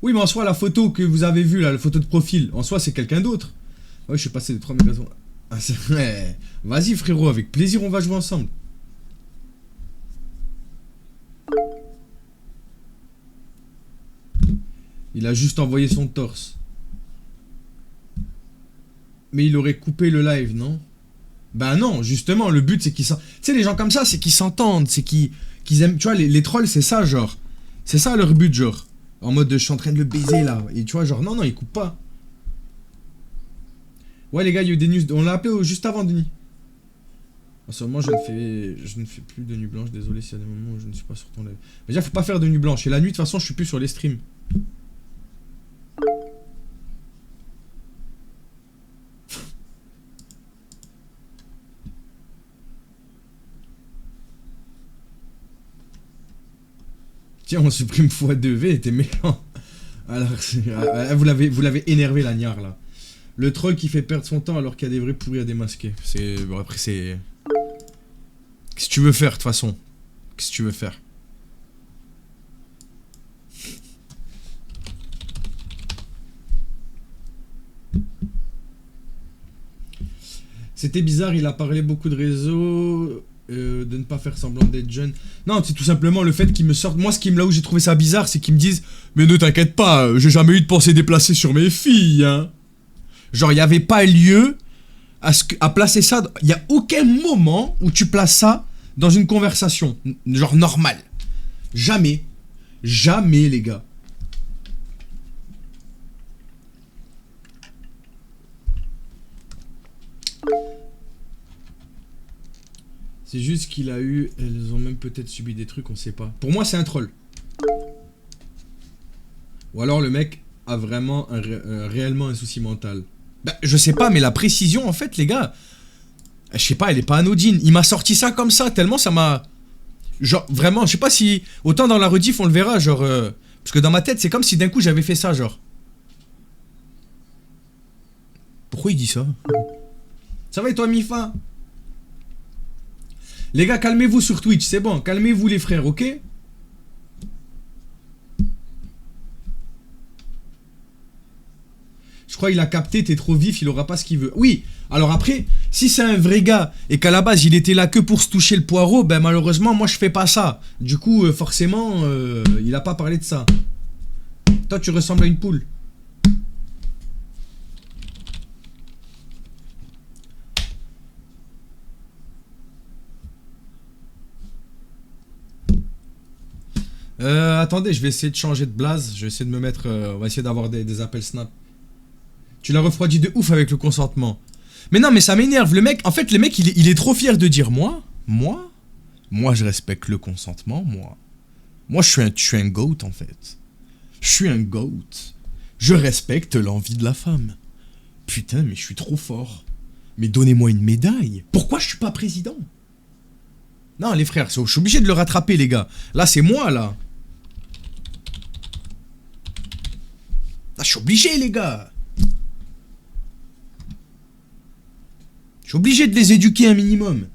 Oui, mais en soi, la photo que vous avez vue, là, la photo de profil, en soi, c'est quelqu'un d'autre. Ouais, je suis passé de 3 magasins. Ah, c'est vrai. Vas-y, frérot, avec plaisir, on va jouer ensemble. Il a juste envoyé son torse. Mais il aurait coupé le live, non? Bah non, justement, le but c'est qu'ils s'entendent. Tu sais, les gens comme ça, c'est qu'ils s'entendent, c'est qu'ils aiment. Tu vois, les trolls, c'est ça, genre. C'est ça leur but, genre. En mode, je suis en train de le baiser là. Et tu vois, genre, non, ils coupent pas. Ouais, les gars, il y a eu des news. On l'a appelé juste avant, Denis. En ce moment, je ne fais plus de nuit blanche. Désolé s'il y a des moments où je ne suis pas sur ton live. Déjà, faut pas faire de nuit blanche. Et la nuit, de toute façon, je suis plus sur les streams. Tiens, on supprime x2V, t'es méchant. Alors, vous l'avez énervé, la gnare, là. Le troll qui fait perdre son temps alors qu'il y a des vrais pourris à démasquer. C'est... Bon, après, c'est... Qu'est-ce que tu veux faire, de toute façon? Qu'est-ce que tu veux faire? C'était bizarre, il a parlé beaucoup de réseaux... de ne pas faire semblant d'être jeune. Non, c'est tout simplement le fait qu'ils me sortent. Moi, là où j'ai trouvé ça bizarre, c'est qu'ils me disent mais ne t'inquiète pas, j'ai jamais eu de pensée déplacée sur mes filles, hein. Genre, il n'y avait pas lieu à placer ça. Il n'y a aucun moment où tu places ça dans une conversation. Genre, normale. Jamais. Jamais, les gars. C'est juste qu'il a eu... Elles ont même peut-être subi des trucs, on sait pas. Pour moi, c'est un troll. Ou alors le mec a vraiment réellement un souci mental. Bah, je sais pas, mais la précision, en fait, les gars... Je sais pas, elle est pas anodine. Il m'a sorti ça comme ça, tellement ça m'a... Genre, vraiment, je sais pas si... Autant dans la rediff, on le verra, genre... Parce que dans ma tête, c'est comme si d'un coup, j'avais fait ça, genre... Pourquoi il dit ça? Ça va et toi, Mifa? Les gars, calmez-vous sur Twitch, c'est bon. Calmez-vous les frères, ok? Je crois qu'il a capté, t'es trop vif, il aura pas ce qu'il veut. Oui, alors après, si c'est un vrai gars et qu'à la base il était là que pour se toucher le poireau, ben malheureusement moi je fais pas ça. Du coup, forcément, il a pas parlé de ça. Toi tu ressembles à une poule. Attendez, je vais essayer de changer de blaze. Je vais essayer de me mettre... on va essayer d'avoir des appels snap. Tu l'as refroidi de ouf avec le consentement. Mais non, mais ça m'énerve. Le mec, en fait, le mec, il est trop fier de dire moi, je respecte le consentement, moi, je suis un goat, en fait. Je suis un goat. Je respecte l'envie de la femme. Putain, mais je suis trop fort. Mais donnez-moi une médaille. Pourquoi je suis pas président? Non, les frères, je suis obligé de le rattraper, les gars. Là, c'est moi, là. Là, je suis obligé, les gars. Je suis obligé de les éduquer un minimum.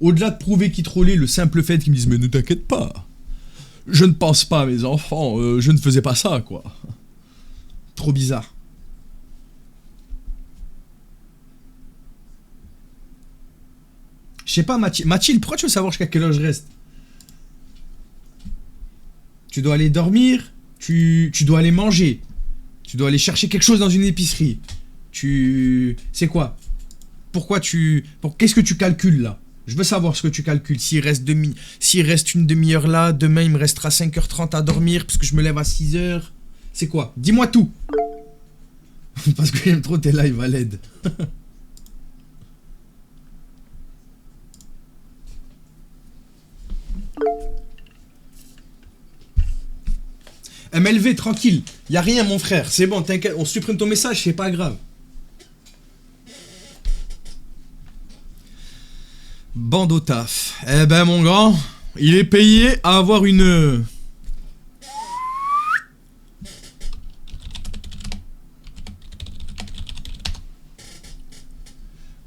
Au-delà de prouver qu'ils trollaient, le simple fait qu'ils me disent « Mais ne t'inquiète pas. Je ne pense pas à mes enfants. Je ne faisais pas ça, quoi. » Trop bizarre. Je sais pas, Mathilde, pourquoi tu veux savoir jusqu'à quelle heure je reste? Tu dois aller dormir, tu dois aller manger, tu dois aller chercher quelque chose dans une épicerie. C'est quoi? Qu'est-ce que tu calcules là? Je veux savoir ce que tu calcules. S'il reste une demi-heure là, demain il me restera 5h30 à dormir parce que je me lève à 6h. C'est quoi? Dis-moi tout. Parce que j'aime trop tes lives à l'aide. MLV, tranquille. Y a rien, mon frère. C'est bon, t'inquiète. On supprime ton message, c'est pas grave. Bande au taf. Eh ben, mon grand, il est payé à avoir une...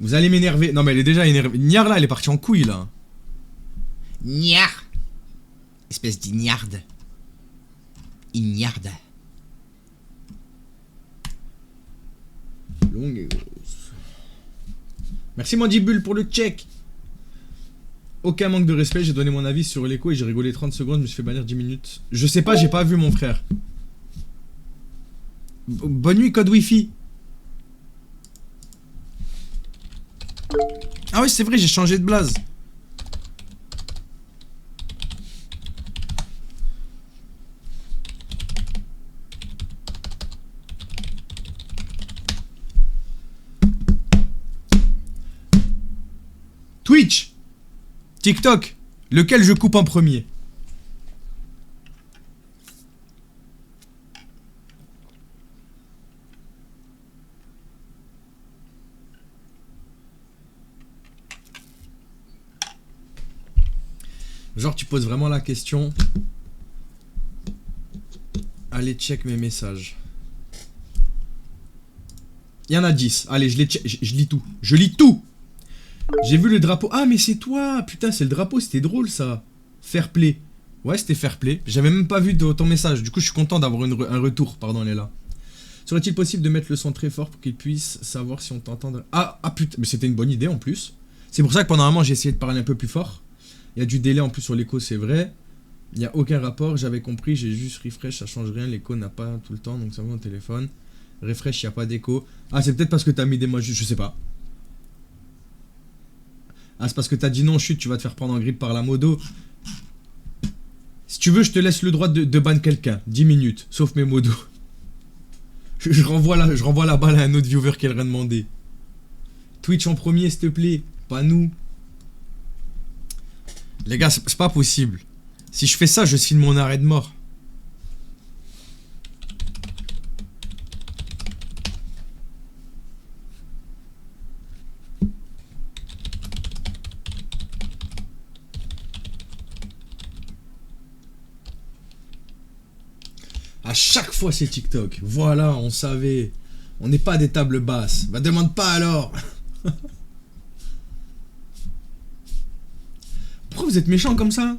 Vous allez m'énerver. Non, mais elle est déjà énervée. Niar, là, elle est partie en couille, là. Niar. Espèce d'ignarde. Ignarde. Longue et grosse. Merci Mandibule pour le check. Aucun manque de respect, j'ai donné mon avis sur l'écho et j'ai rigolé 30 secondes, je me suis fait bannir 10 minutes. Je sais pas, j'ai pas vu mon frère. Bonne nuit, code wifi. Ah oui, c'est vrai, j'ai changé de blaze. Twitch, TikTok, lequel je coupe en premier? Genre tu poses vraiment la question. Allez check mes messages. Il y en a 10. Allez, je lis tout. Je lis tout. J'ai vu le drapeau. Ah, mais c'est toi. Putain, c'est le drapeau. C'était drôle, ça. Fair play. Ouais, c'était fair play. J'avais même pas vu ton message. Du coup, je suis content d'avoir un retour. Pardon, elle est là. Serait-il possible de mettre le son très fort pour qu'il puisse savoir si on t'entend? Ah, putain. Mais c'était une bonne idée, en plus. C'est pour ça que pendant un moment, j'ai essayé de parler un peu plus fort. Il y a du délai, en plus, sur l'écho, c'est vrai. Il n'y a aucun rapport. J'avais compris. J'ai juste refresh. Ça change rien. L'écho n'a pas tout le temps. Donc, ça va au téléphone. Refresh, il n'y a pas d'écho. Ah, c'est peut-être parce que t'as mis des mots, je sais pas. Ah, c'est parce que t'as dit non, chute, tu vas te faire prendre en grippe par la modo. Si tu veux, je te laisse le droit de ban quelqu'un. 10 minutes, sauf mes modos. Je renvoie la balle à un autre viewer qui a rien demandé. Twitch en premier, s'il te plaît. Pas nous. Les gars, c'est pas possible. Si je fais ça, je signe mon arrêt de mort. À chaque fois c'est TikTok. Voilà, on savait. On n'est pas des tables basses. Bah demande pas alors. Pourquoi vous êtes méchants comme ça?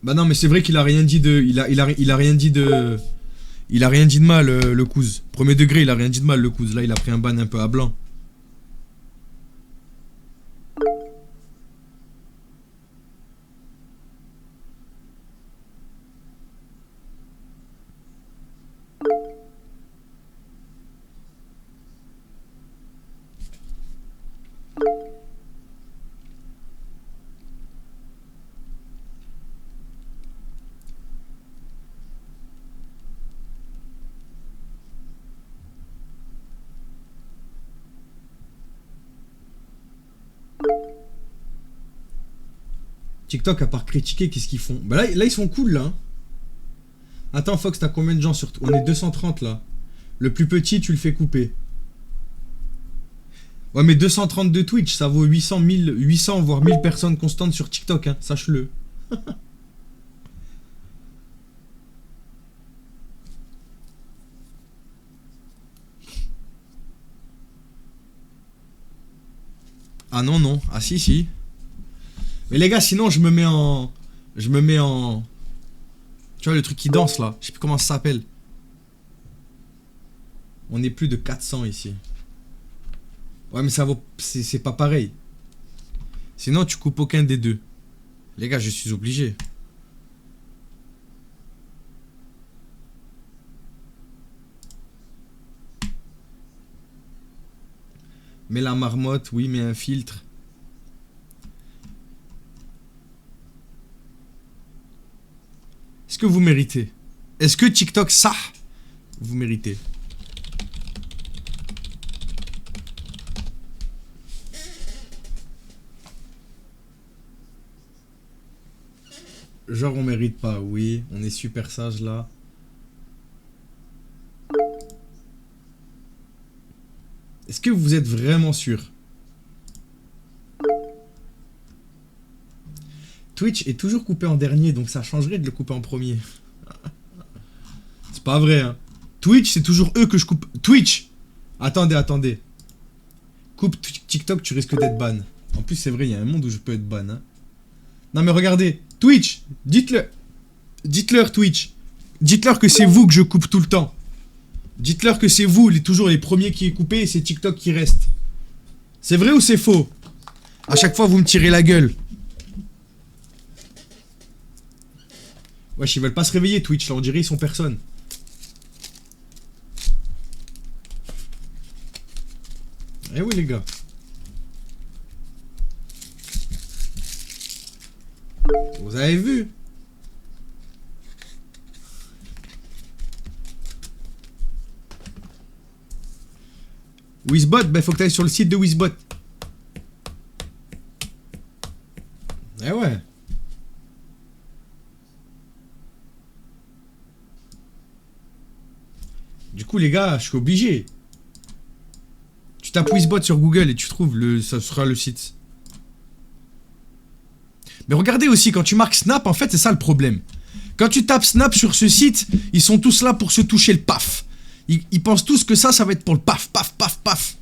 Bah non mais c'est vrai qu'il a rien dit de. Il a rien dit de. Il a rien dit de mal le couze. Premier degré, il a rien dit de mal le couze. Là il a pris un ban un peu à blanc. TikTok, à part critiquer, qu'est-ce qu'ils font? Bah là, ils sont cool, là. Attends, Fox, t'as combien de gens sur... On est 230, là. Le plus petit, tu le fais couper. Ouais, mais 230 de Twitch, ça vaut 800, voire 1000 personnes constantes sur TikTok, hein. Sache-le. Ah non, non. Ah si, si. Mais les gars, sinon je me mets en... Tu vois le truc qui danse là. Je sais plus comment ça s'appelle. On est plus de 400 ici. Ouais mais ça vaut... C'est pas pareil. Sinon tu coupes aucun des deux. Les gars, je suis obligé. Mets la marmotte, oui, mets un filtre. Est-ce que vous méritez? Est-ce que TikTok, ça, vous méritez? Genre on mérite pas, oui, on est super sage là. Est-ce que vous êtes vraiment sûr? Twitch est toujours coupé en dernier, donc ça changerait de le couper en premier. C'est pas vrai, hein. Twitch, c'est toujours eux que je coupe. Twitch! Attendez, attendez. Coupe TikTok, tu risques d'être ban. En plus, c'est vrai, il y a un monde où je peux être ban, hein. Non mais regardez, Twitch, dites-leur Twitch. Dites-leur que c'est vous que je coupe tout le temps. Dites-leur que c'est vous, toujours les premiers qui est coupé et c'est TikTok qui reste. C'est vrai ou c'est faux? À chaque fois, vous me tirez la gueule. Wesh, ils veulent pas se réveiller Twitch, là, on dirait ils sont personne. Eh oui les gars. Vous avez vu? Wizbot, bah faut que t'ailles sur le site de Wizbot. Eh ouais. Du coup, les gars, je suis obligé. Tu tapes Wizbot sur Google et tu trouves ça sera le site. Mais regardez aussi, quand tu marques Snap, en fait, c'est ça le problème. Quand tu tapes Snap sur ce site, ils sont tous là pour se toucher le paf. Ils pensent tous que ça va être pour le paf, paf, paf, paf.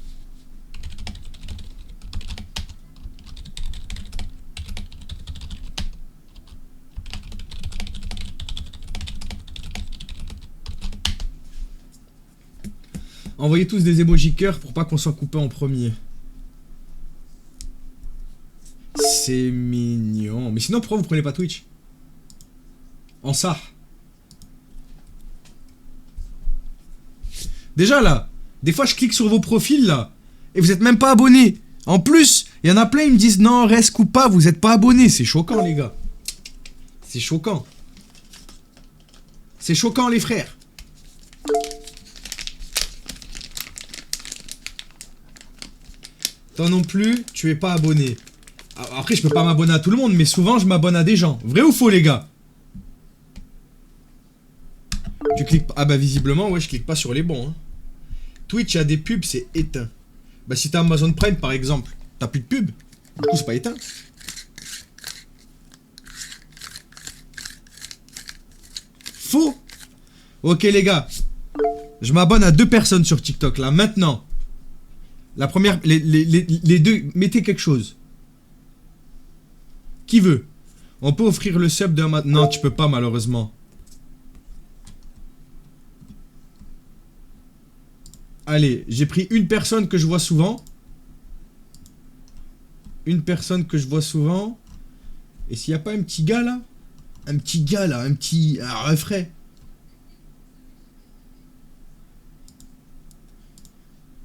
Envoyez tous des emojis cœur pour pas qu'on soit coupé en premier. C'est mignon. Mais sinon, pourquoi vous prenez pas Twitch? En ça. Déjà là, des fois je clique sur vos profils là, et vous êtes même pas abonnés. En plus, il y en a plein, ils me disent non, reste ou pas, vous êtes pas abonnés. C'est choquant les gars. C'est choquant. C'est choquant les frères. Toi non plus, tu es pas abonné. Après, je peux pas m'abonner à tout le monde, mais souvent je m'abonne à des gens. Vrai ou faux les gars? Tu cliques pas. Ah bah visiblement, ouais, je clique pas sur les bons. Hein. Twitch a des pubs, c'est éteint. Bah si t'as Amazon Prime par exemple, t'as plus de pubs. Du coup, c'est pas éteint. Faux. Ok les gars. Je m'abonne à 2 personnes sur TikTok là, maintenant. La première, les deux, mettez quelque chose. Qui veut? On peut offrir le sub d'un... Non, tu peux pas malheureusement. Allez, j'ai pris une personne que je vois souvent. Une personne que je vois souvent. Et s'il n'y a pas un petit gars là? Un petit gars là, un petit... Un frais.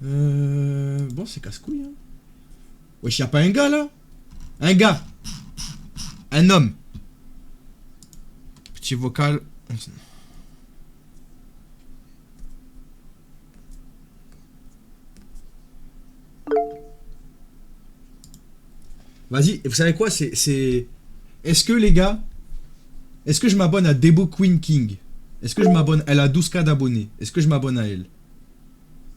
Bon, c'est casse-couille. Hein. Wesh, y'a pas un gars là? Un gars. Un homme. Petit vocal. Vas-y, vous savez quoi? C'est... Est-ce que les gars... Est-ce que je m'abonne à Debo Queen King? Est-ce que je m'abonne... Elle a 12K d'abonnés. Est-ce que je m'abonne à elle?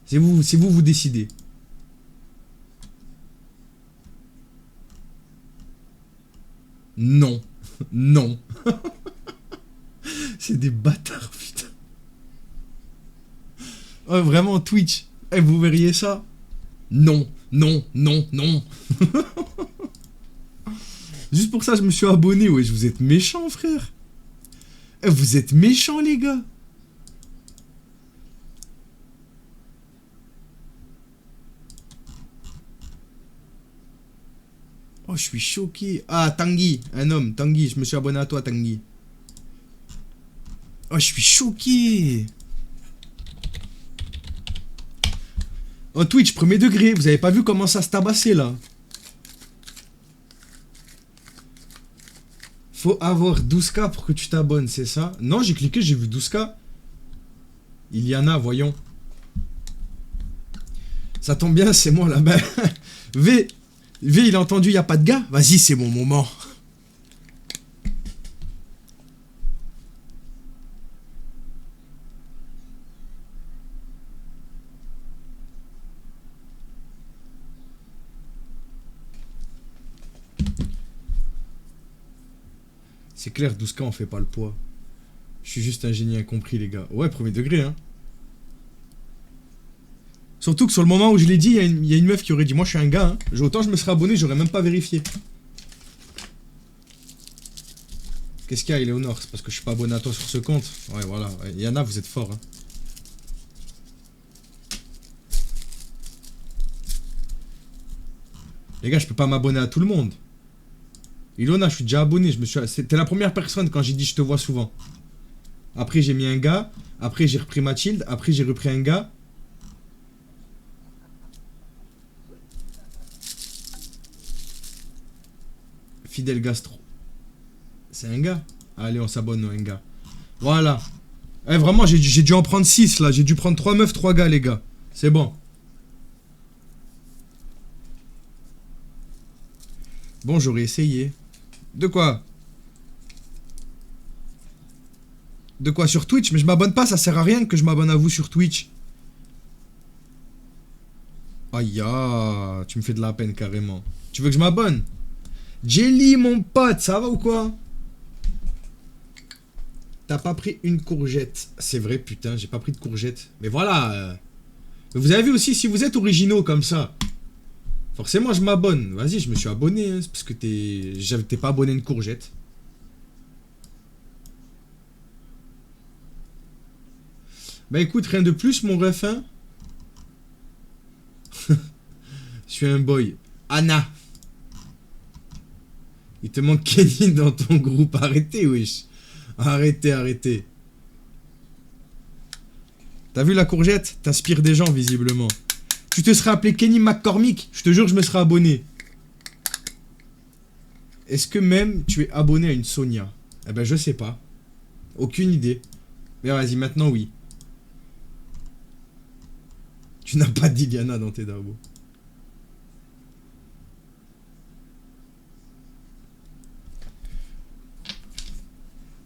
C'est vous décidez. Non. Non. C'est des bâtards, putain. Oh, vraiment, Twitch. Eh, vous verriez ça? Non. Non, non, non. Juste pour ça, je me suis abonné, ouais. Vous êtes méchants, frère. Eh, vous êtes méchants, les gars. Oh, je suis choqué. Ah, Tanguy, un homme. Tanguy, je me suis abonné à toi, Tanguy. Oh, je suis choqué. Oh, Twitch, premier degré. Vous avez pas vu comment ça se tabassait, là? Faut avoir 12K pour que tu t'abonnes, c'est ça? Non, j'ai cliqué, j'ai vu 12K. Il y en a, voyons. Ça tombe bien, c'est moi, là-bas. V, il a entendu, il n'y a pas de gars? Vas-y, c'est mon moment. C'est clair, 12K, on fait pas le poids. Je suis juste un génie incompris, les gars. Ouais, premier degré, hein. Surtout que sur le moment où je l'ai dit, il y a une meuf qui aurait dit, moi je suis un gars, hein. Autant je me serais abonné, j'aurais même pas vérifié. Qu'est-ce qu'il y a, Eleonore? C'est parce que je suis pas abonné à toi sur ce compte. Ouais, voilà. Il y en a, vous êtes fort, hein. Les gars, je peux pas m'abonner à tout le monde. Ilona, je suis déjà abonné. C'était la première personne quand j'ai dit je te vois souvent. Après, j'ai mis un gars. Après, j'ai repris Mathilde. Après, j'ai repris un gars. Fidèle Gastro. C'est un gars. Allez, on s'abonne à un gars. Voilà. Eh, vraiment, j'ai dû en prendre 6 là. J'ai dû prendre 3 meufs, 3 gars, les gars. C'est bon. Bon, j'aurais essayé. De quoi? De quoi? Sur Twitch? Mais je m'abonne pas, ça sert à rien que je m'abonne à vous sur Twitch. Aïe, ah, tu me fais de la peine carrément. Tu veux que je m'abonne? Jelly, mon pote, ça va ou quoi? T'as pas pris une courgette. C'est vrai, putain, j'ai pas pris de courgette. Mais voilà. Mais vous avez vu aussi, si vous êtes originaux comme ça, forcément je m'abonne. Vas-y, je me suis abonné, hein, parce que t'es pas abonné à une courgette. Bah écoute, rien de plus, mon ref, hein. Je suis un boy. Anna. Il te manque Kenny dans ton groupe. Arrêtez, wesh. Arrêtez, arrêtez. T'as vu la courgette? T'inspires des gens, visiblement. Tu te serais appelé Kenny McCormick. Je te jure, je me serais abonné. Est-ce que même tu es abonné à une Sonia? Eh ben, je sais pas. Aucune idée. Mais vas-y, maintenant, oui. Tu n'as pas d'Iliana dans tes darbos.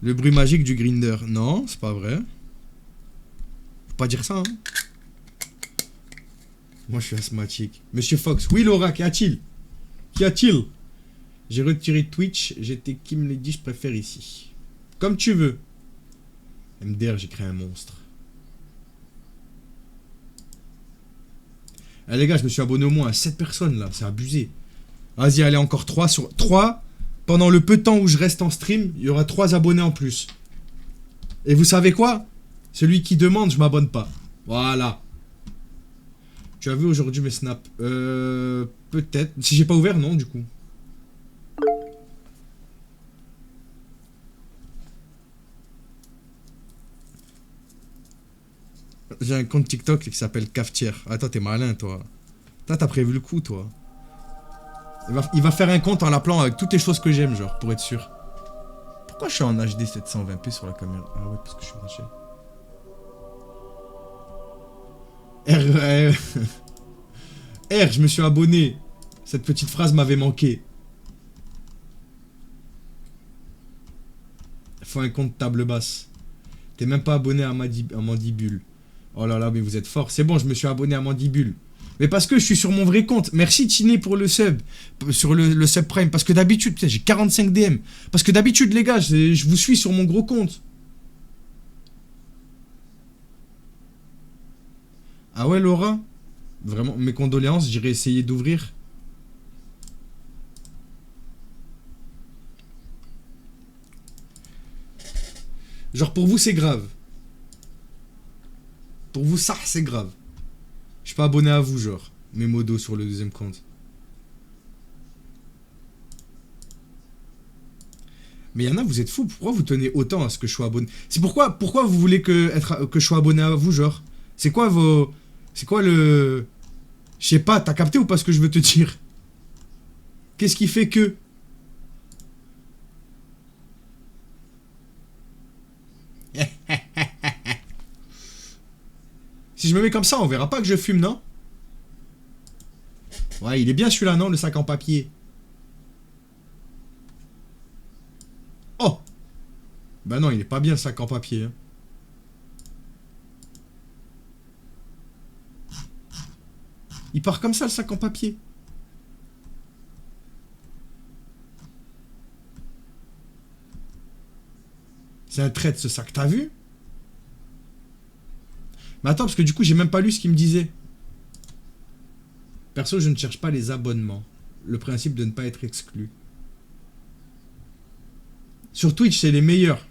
Le bruit magique du grinder. Non, c'est pas vrai. Faut pas dire ça, hein. Moi, je suis asthmatique. Monsieur Fox. Oui, Laura, qu'y a-t-il? Qu'y a-t-il? J'ai retiré Twitch. J'étais Kim Lady, je préfère ici. Comme tu veux. MDR, j'ai créé un monstre. Ah, les gars, je me suis abonné au moins à 7 personnes, là. C'est abusé. Vas-y, allez, encore 3 sur... 3. Pendant le peu de temps où je reste en stream, il y aura 3 abonnés en plus. Et vous savez quoi? Celui qui demande, je m'abonne pas. Voilà. Tu as vu aujourd'hui mes snaps? Peut-être. Si j'ai pas ouvert, non, du coup. J'ai un compte TikTok qui s'appelle Cafetière. Attends, t'es malin, toi. T'as prévu le coup, toi. Il va faire un compte en l'appelant avec toutes les choses que j'aime, genre, pour être sûr. Pourquoi je suis en HD 720p sur la caméra? Ah ouais, parce que je suis branché. R, je me suis abonné. Cette petite phrase m'avait manqué. Faut un compte table basse. T'es même pas abonné à Mandibule. Oh là là, mais vous êtes fort. C'est bon, je me suis abonné à Mandibule. Mais parce que je suis sur mon vrai compte. Merci Tiné pour le sub. Sur le sub prime. Parce que d'habitude, putain, j'ai 45 DM. Parce que d'habitude, les gars, je vous suis sur mon gros compte. Ah ouais, Laura? Vraiment, mes condoléances, j'irai essayer d'ouvrir. Genre, pour vous, c'est grave. Pour vous, ça, c'est grave. Je suis pas abonné à vous, genre. Mes modos sur le deuxième compte. Mais il y en a, vous êtes fous. Pourquoi vous tenez autant à ce que je sois abonné? C'est pourquoi vous voulez que je sois abonné à vous, genre? C'est quoi vos... C'est quoi le... Je sais pas, t'as capté ou pas ce que je veux te dire? Qu'est-ce qui fait que... Si je me mets comme ça, on verra pas que je fume, non? Ouais, il est bien celui-là, non? Le sac en papier. Oh! Bah non, il est pas bien le sac en papier. Hein. Il part comme ça, le sac en papier. C'est un trait, ce sac, t'as vu? Mais attends, parce que du coup, j'ai même pas lu ce qu'il me disait. Perso, je ne cherche pas les abonnements. Le principe de ne pas être exclu. Sur Twitch, c'est les meilleurs.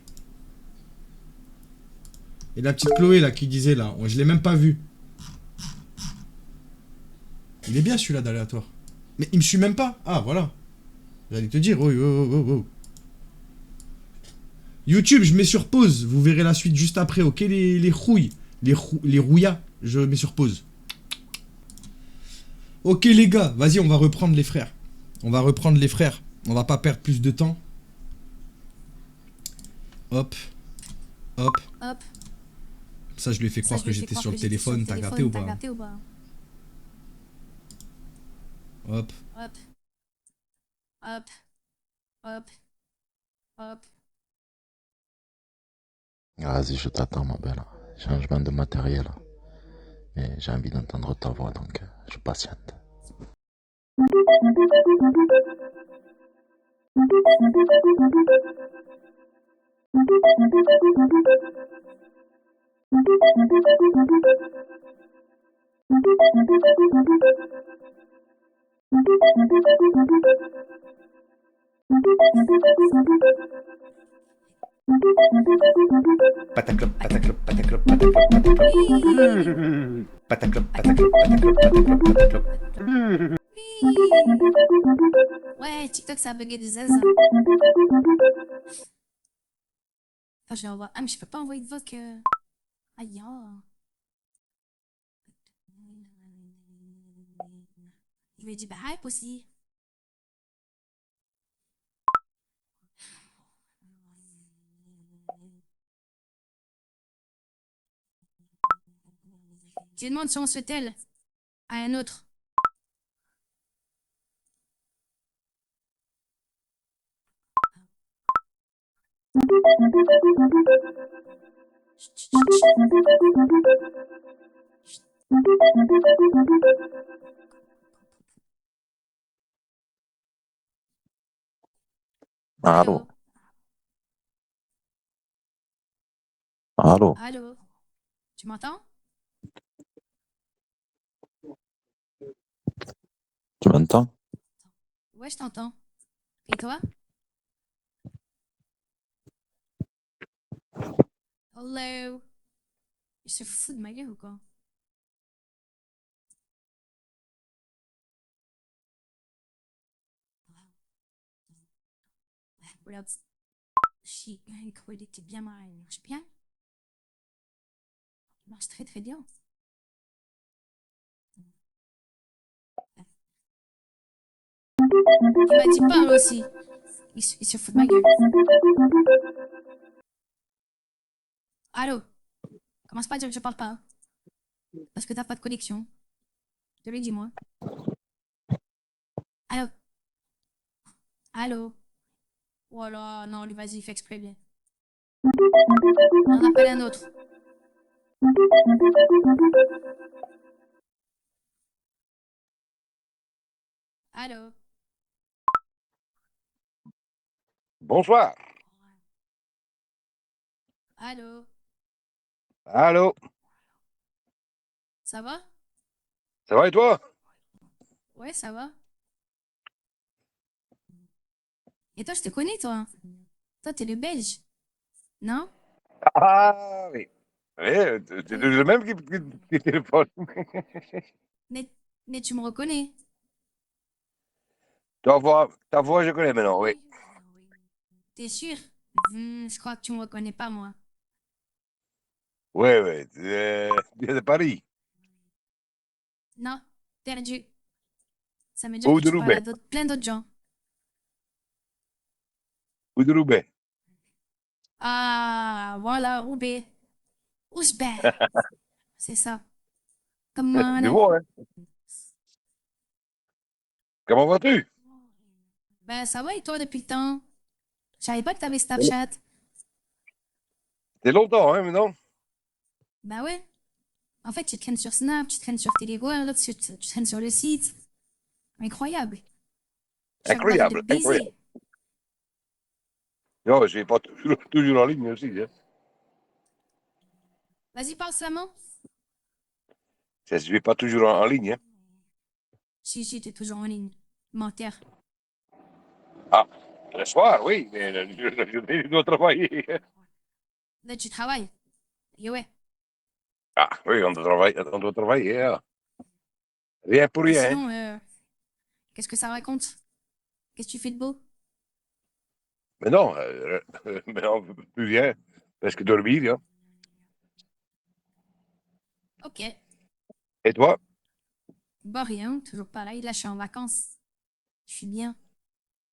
Et la petite Chloé, là, qui disait, là, je l'ai même pas vu. Il est bien, celui-là, d'aléatoire. Mais il me suit même pas. Ah, voilà. J'allais te dire, oh, oh, oh, oh. YouTube, je mets sur pause. Vous verrez la suite juste après, ok, les rouilles. Les rouillas, je mets sur pause. Ok les gars, vas-y, on va reprendre les frères. On va reprendre les frères. On va pas perdre plus de temps. Hop. Hop. Hop. Ça, je lui ai fait croire que j'étais sur le téléphone. T'as capté ou pas? Hop. Hop. Hop, hop, hop. Vas-y, je t'attends, ma belle. Changement de matériel. Et j'ai envie d'entendre ta voix, donc je patiente. Pataclop, pataclop, pataclop, pataclop, pataclop. Pataclop, pataclop, pataclop, pataclop, pataclop. Ouais, TikTok, ça a bugué des aises. Attends, je vais envoyer. Ah, mais je peux pas envoyer de voix que. Aïe. Je lui ai dit, bah, hype aussi. Je lui demande si on se fait-elle à un autre. Allô? Allô? Allô? Tu m'entends? Tu m'entends? Ouais, je t'entends. Et toi? Hello? Il se fout de ma gueule ou quoi? Regarde. Chic, il était bien marrant. Il marche bien. Il marche très très bien. Il m'a dit parle aussi. Il se fout de ma gueule. Allô? Commence pas à dire que je parle pas. Parce que t'as pas de connexion. Je te l'ai dit, moi. Allô? Allô? Voilà, non, lui, vas-y, fais exprès bien. On en appelle un autre. Allô? Bonsoir. Allô? Allô? Ça va? Ça va et toi? Ouais, ça va. Et toi, je te connais, toi. Toi, t'es le Belge. Non? Ah oui. Oui, c'est le même qui téléphone. Mais, mais tu me reconnais. Ta voix, je connais maintenant, oui. T'es sûr? Je crois que tu me reconnais pas, moi. Oui, oui. Tu es de Paris. Non, perdu. Ça veut dire Ou que de tu parles à Roubaix. plein d'autres gens. Ou de Roubaix. Ah, voilà, Roubaix. Ousbek. C'est ça. Comment Du on bon, hein? Comment vas-tu? Ben, ça va et toi depuis le temps? Je savais pas que t'avais Snapchat. C'est longtemps, hein, maintenant? Ben ouais. En fait, tu traînes sur Snap, tu traînes sur Telegram, là, tu traînes sur le site. Incroyable. Chaque barre de Incroyable, incroyable. baiser. Non, je suis pas toujours en ligne aussi, hein. Vas-y, parle seulement. Je ne suis pas toujours en ligne, hein. Si, t'es toujours en ligne. Menteur. Ah, le soir, oui, mais je dois travailler. Là, tu travailles. Et ouais. Ah, oui, on doit travailler, hein. Rien pour Et rien, hein. sinon, qu'est-ce que ça raconte? Qu'est-ce que tu fais de beau? Mais non, maintenant, plus rien. Parce que dormir, hein. Ok. Et toi? Bah rien, toujours pareil. Là, je suis en vacances. Je suis bien.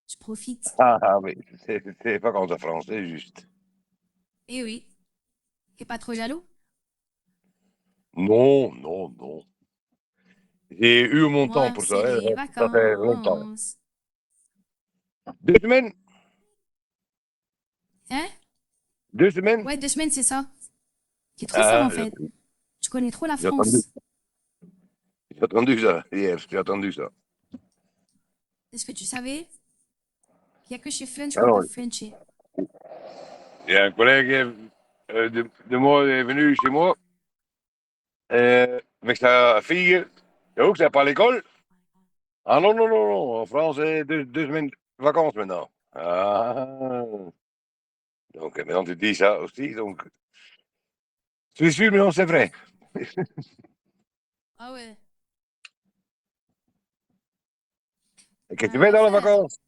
Je profite. Ah oui, c'est vacances de France, c'est juste. Eh oui. T'es pas trop jaloux? Non, non, non. J'ai eu mon temps Moi, pour ça, c'est hein. les Ça fait longtemps. vacances. 2 semaines? Hein? 2 semaines? Ouais, 2 semaines, c'est ça. Qui est trop fort, en fait. Tu connais trop la J'ai entendu. France. J'ai entendu ça hier, j'ai entendu ça. Est-ce que tu savais qu'il n'y a que chez French qu'on Alors, peut Frencher? il y a un collègue de moi est venu chez moi avec sa fille. Et où que ça pas à l'école? Ah non, non, non, non. En France, c'est 2 semaines de vacances maintenant. Ah. Donc maintenant tu dis ça aussi. Donc, je suis sûr, mais non, c'est vrai. Ah ouais. Et qu'est-ce que tu Rien fais à dans les faire. vacances?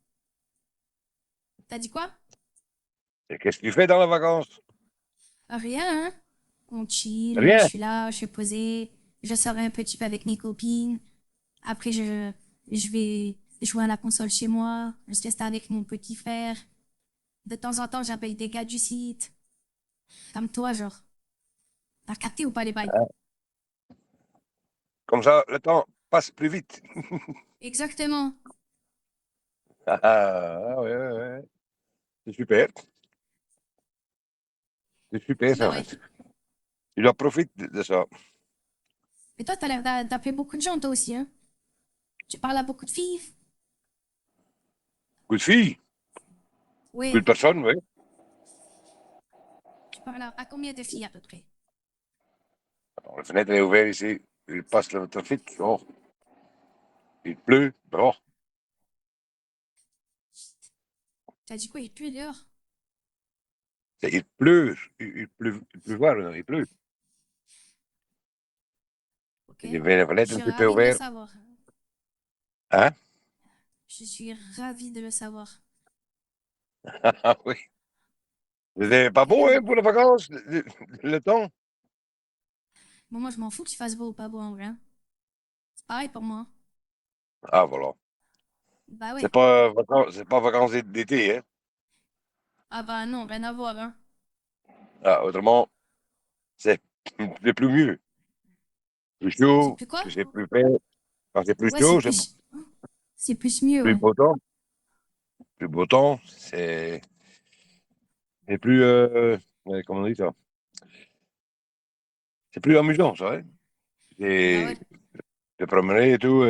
T'as dit quoi? Et qu'est-ce que tu fais dans les vacances? Rien, hein? On chill, je Rien. suis là, je suis posée, je sors un petit peu avec mes copines. Après, je vais jouer à la console chez moi, je teste avec mon petit frère. De temps en temps, j'appelle des gars du site. Comme toi, genre. T'as capté ou pas les bails? Comme ça, le temps passe plus vite. Exactement. Ouais, ouais, ouais. C'est super. C'est super, Bah ça. ouais. Tu dois profiter de ça. Mais toi, t'as l'air d'appeler beaucoup de gens, toi aussi, hein? Tu parles à beaucoup de filles? Coup de fille, coup de Oui. personne, oui. Tu parles à combien de filles à peu près? Alors, la fenêtre est ouverte ici. Il passe le trafic. Oh. Il pleut. Oh. T'as dit quoi? Il pue dehors? Il pleut. Il pleut. Il pleut voir, il pleut. Ok. Il y avait la Je fenêtre un suis petit peu ravie de le ouverte. savoir. Hein? Je suis ravie de le savoir. Ah oui. C'était pas beau, hein, pour les vacances, le temps. Bon, moi, je m'en fous que tu fasses beau ou pas beau en vrai, hein. C'est pareil pour moi. Ah, voilà. Bah ouais. C'est pas vacances d'été, hein. Ah bah non, rien à voir, hein. Ah, autrement, c'est c'est plus mieux. Plus C'est chaud, plus quoi? c'est plus fait. Quand c'est plus Ouais, chaud, c'est c'est plus mieux, plus ouais. beau temps. Plus beau temps, c'est plus, ouais, comment on dit ça? C'est plus amusant, ça, hein. Bah Et ouais. te promener et tout,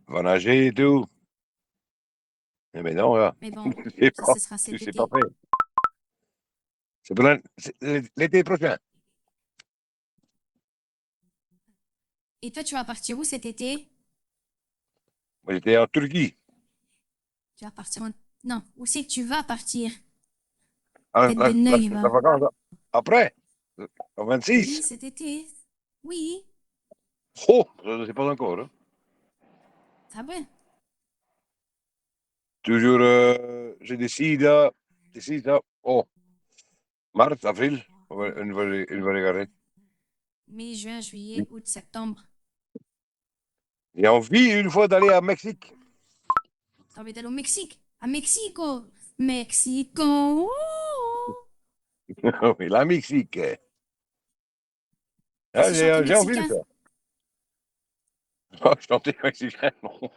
va nager et tout. Mais maintenant, là, Mais bon, c'est ça, pas, ce sera cet c'est pas été. fait. C'est pour l'été prochain. Et toi, tu vas partir où cet été? Moi, j'étais en Turquie. Tu vas partir en... Non, où c'est que tu vas partir? Ah, Tête de neuil, la va. vacance après, en Oui, 26. cet été. Oui, Oh, je ne sais pas encore, hein. ça va. Toujours, je décide, oh, mars, avril, on va regarder. Mai, juin, juillet, août, septembre. J'ai envie une fois d'aller à Mexique. T'as envie d'aller au Mexique? À Mexico! Mexico! Ouh. Oui, la Mexique. Tu Ah, sais chanter j'ai envie de mexicain? ça. Oh, chanter mexicain, non.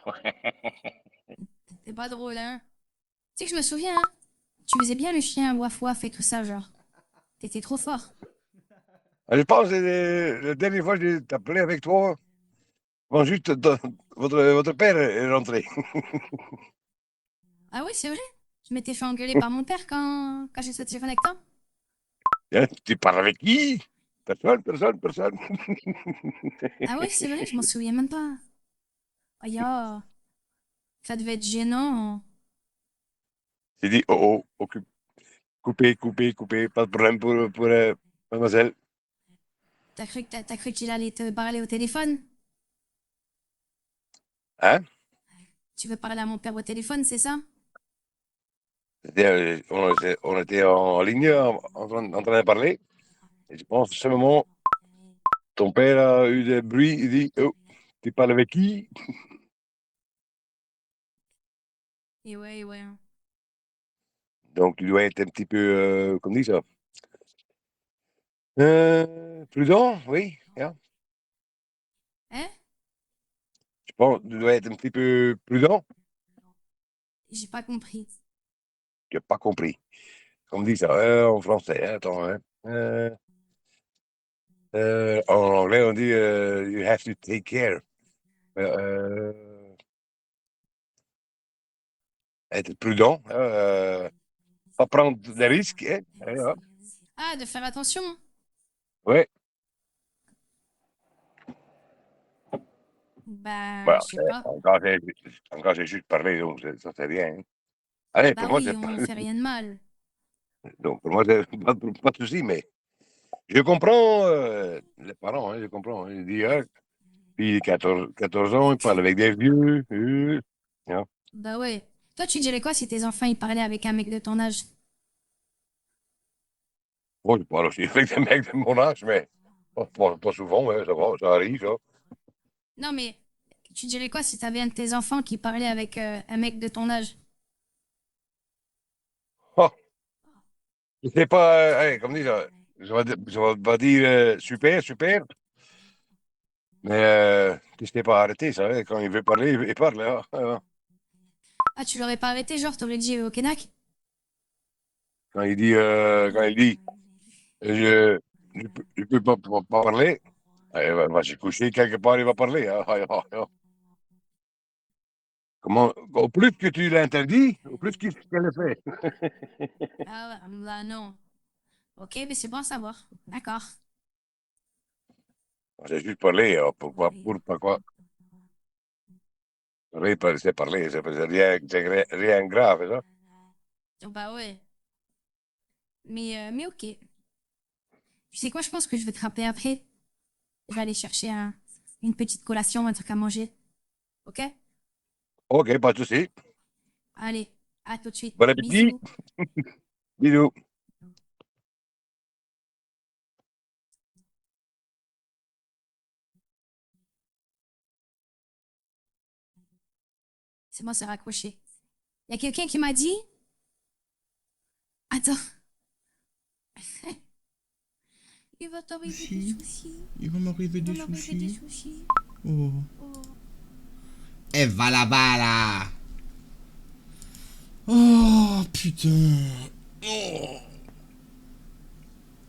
C'est pas drôle, hein? Tu sais que je me souviens, hein? Tu faisais bien le chien waf waf et tout ça, genre. T'étais trop fort. Je pense que la dernière fois que j'ai appelé avec toi, bon, juste votre père est rentré. Ah oui, c'est vrai? Je m'étais fait engueuler par mon père quand j'ai sauté sur avec toi. Hein, tu parles avec qui? Personne, personne, personne. Ah oui, c'est vrai, je m'en souviens même pas. Aïe, ah, ça devait être gênant. J'ai dit, oh, oh, coupé, coupé, coupé, pas de problème pour mademoiselle. T'as cru qu'il allait te parler au téléphone? Hein? Tu veux parler à mon père au téléphone, c'est ça? On était en ligne en train de parler. Et je pense, à ce moment, ton père a eu des bruits. Il dit, oh, tu parles avec qui? Et ouais, ouais. Donc, tu dois être un petit peu, comment on dit ça? Prudent, oui. Yeah. Hein? Je pense que tu dois être un petit peu prudent. J'ai pas compris. tu n'as pas compris. On dit ça en français, hein, attends. Hein. En anglais, on dit you have to take care. Être prudent, pas prendre des risques. Hein. Voilà. Ah, de faire attention. Ouais, Bah, voilà. je sais pas. Encore j'ai juste parlé, donc ça c'est rien. Hein. Allez, Bah pour moi, oui, c'est on fait rien de mal. donc, pour moi, c'est pas de souci, mais je comprends les parents, hein, je comprends. Hein. Ils disent, ah, puis 14 ans, il parle avec des vieux. Hein. Bah ouais. Toi, tu dirais quoi si tes enfants, ils parlaient avec un mec de ton âge? Bon, je parle aussi avec des mecs de mon âge, mais pas souvent, hein, ça va, ça arrive, ça. Non, mais tu dirais quoi si t'avais un de tes enfants qui parlait avec un mec de ton âge? Ah, je sais pas, hey, comme dit, je vais pas dire super, super, mais je sais pas arrêter ça. Hein. Quand il veut parler, il parle. Hein. Hein. Ah, tu l'aurais pas arrêté, genre, t'aurais dit au Kenak? Quand il dit, je peux pas parler, va se coucher quelque part, il va parler. Hein. Hein. Comment, au plus que tu l'interdis, au plus qu'elle le fait. Ah, ouais, bah non. Ok, mais c'est bon à savoir. D'accord. J'ai juste parlé, pour pas quoi. Parler, c'est parler, c'est rien de grave, ça. Oh, bah ouais. Mais ok. Tu sais quoi, je pense que je vais te rappeler après. Je vais aller chercher une petite collation, un truc à manger. Ok? Ok, pas de souci. Allez, à tout de suite. Bon appétit. Bisous. Bisous. C'est moi, c'est raccroché. Il y a quelqu'un qui m'a dit... Attends. Il va t'arriver des soucis. Il va m'arriver Il va des m'arriver des soucis. soucis. Oh. Oh. Eh, va là-bas, là. Oh, putain. Oh.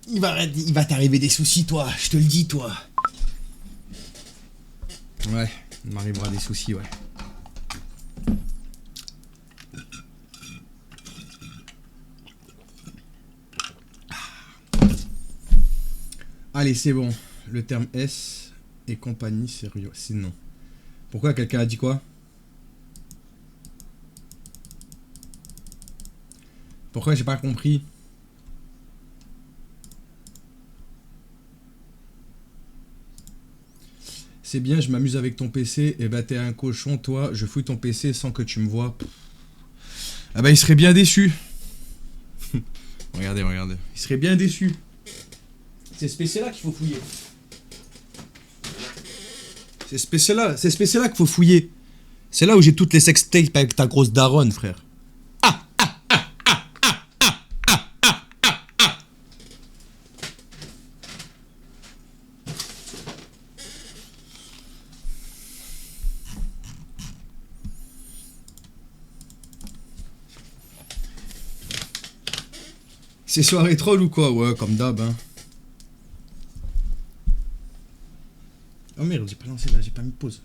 Il va t'arriver des soucis, toi. Je te le dis, toi. Ouais, il m'arrivera des soucis, ouais. Allez, c'est bon. Le terme S et compagnie, sérieux. C'est non. Pourquoi quelqu'un a dit quoi? Pourquoi j'ai pas compris? C'est bien, je m'amuse avec ton PC. Et bah t'es un cochon, toi. Je fouille ton PC sans que tu me vois. Ah bah il serait bien déçu. Regardez, regardez. Il serait bien déçu. C'est ce PC là qu'il faut fouiller. C'est ce PC là qu'il faut fouiller. C'est là où j'ai toutes les sextapes avec ta grosse daronne, frère. C'est soirée troll ou quoi? Ouais, comme d'hab, hein. Oh merde, j'ai pas lancé là, j'ai pas mis pause.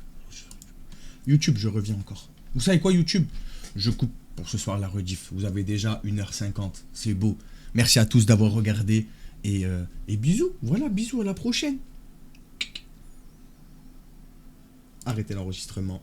YouTube, je reviens encore. Vous savez quoi, YouTube? Je coupe pour ce soir la rediff. Vous avez déjà 1h50. C'est beau. Merci à tous d'avoir regardé. Et bisous. Voilà, bisous, à la prochaine. Arrêtez l'enregistrement.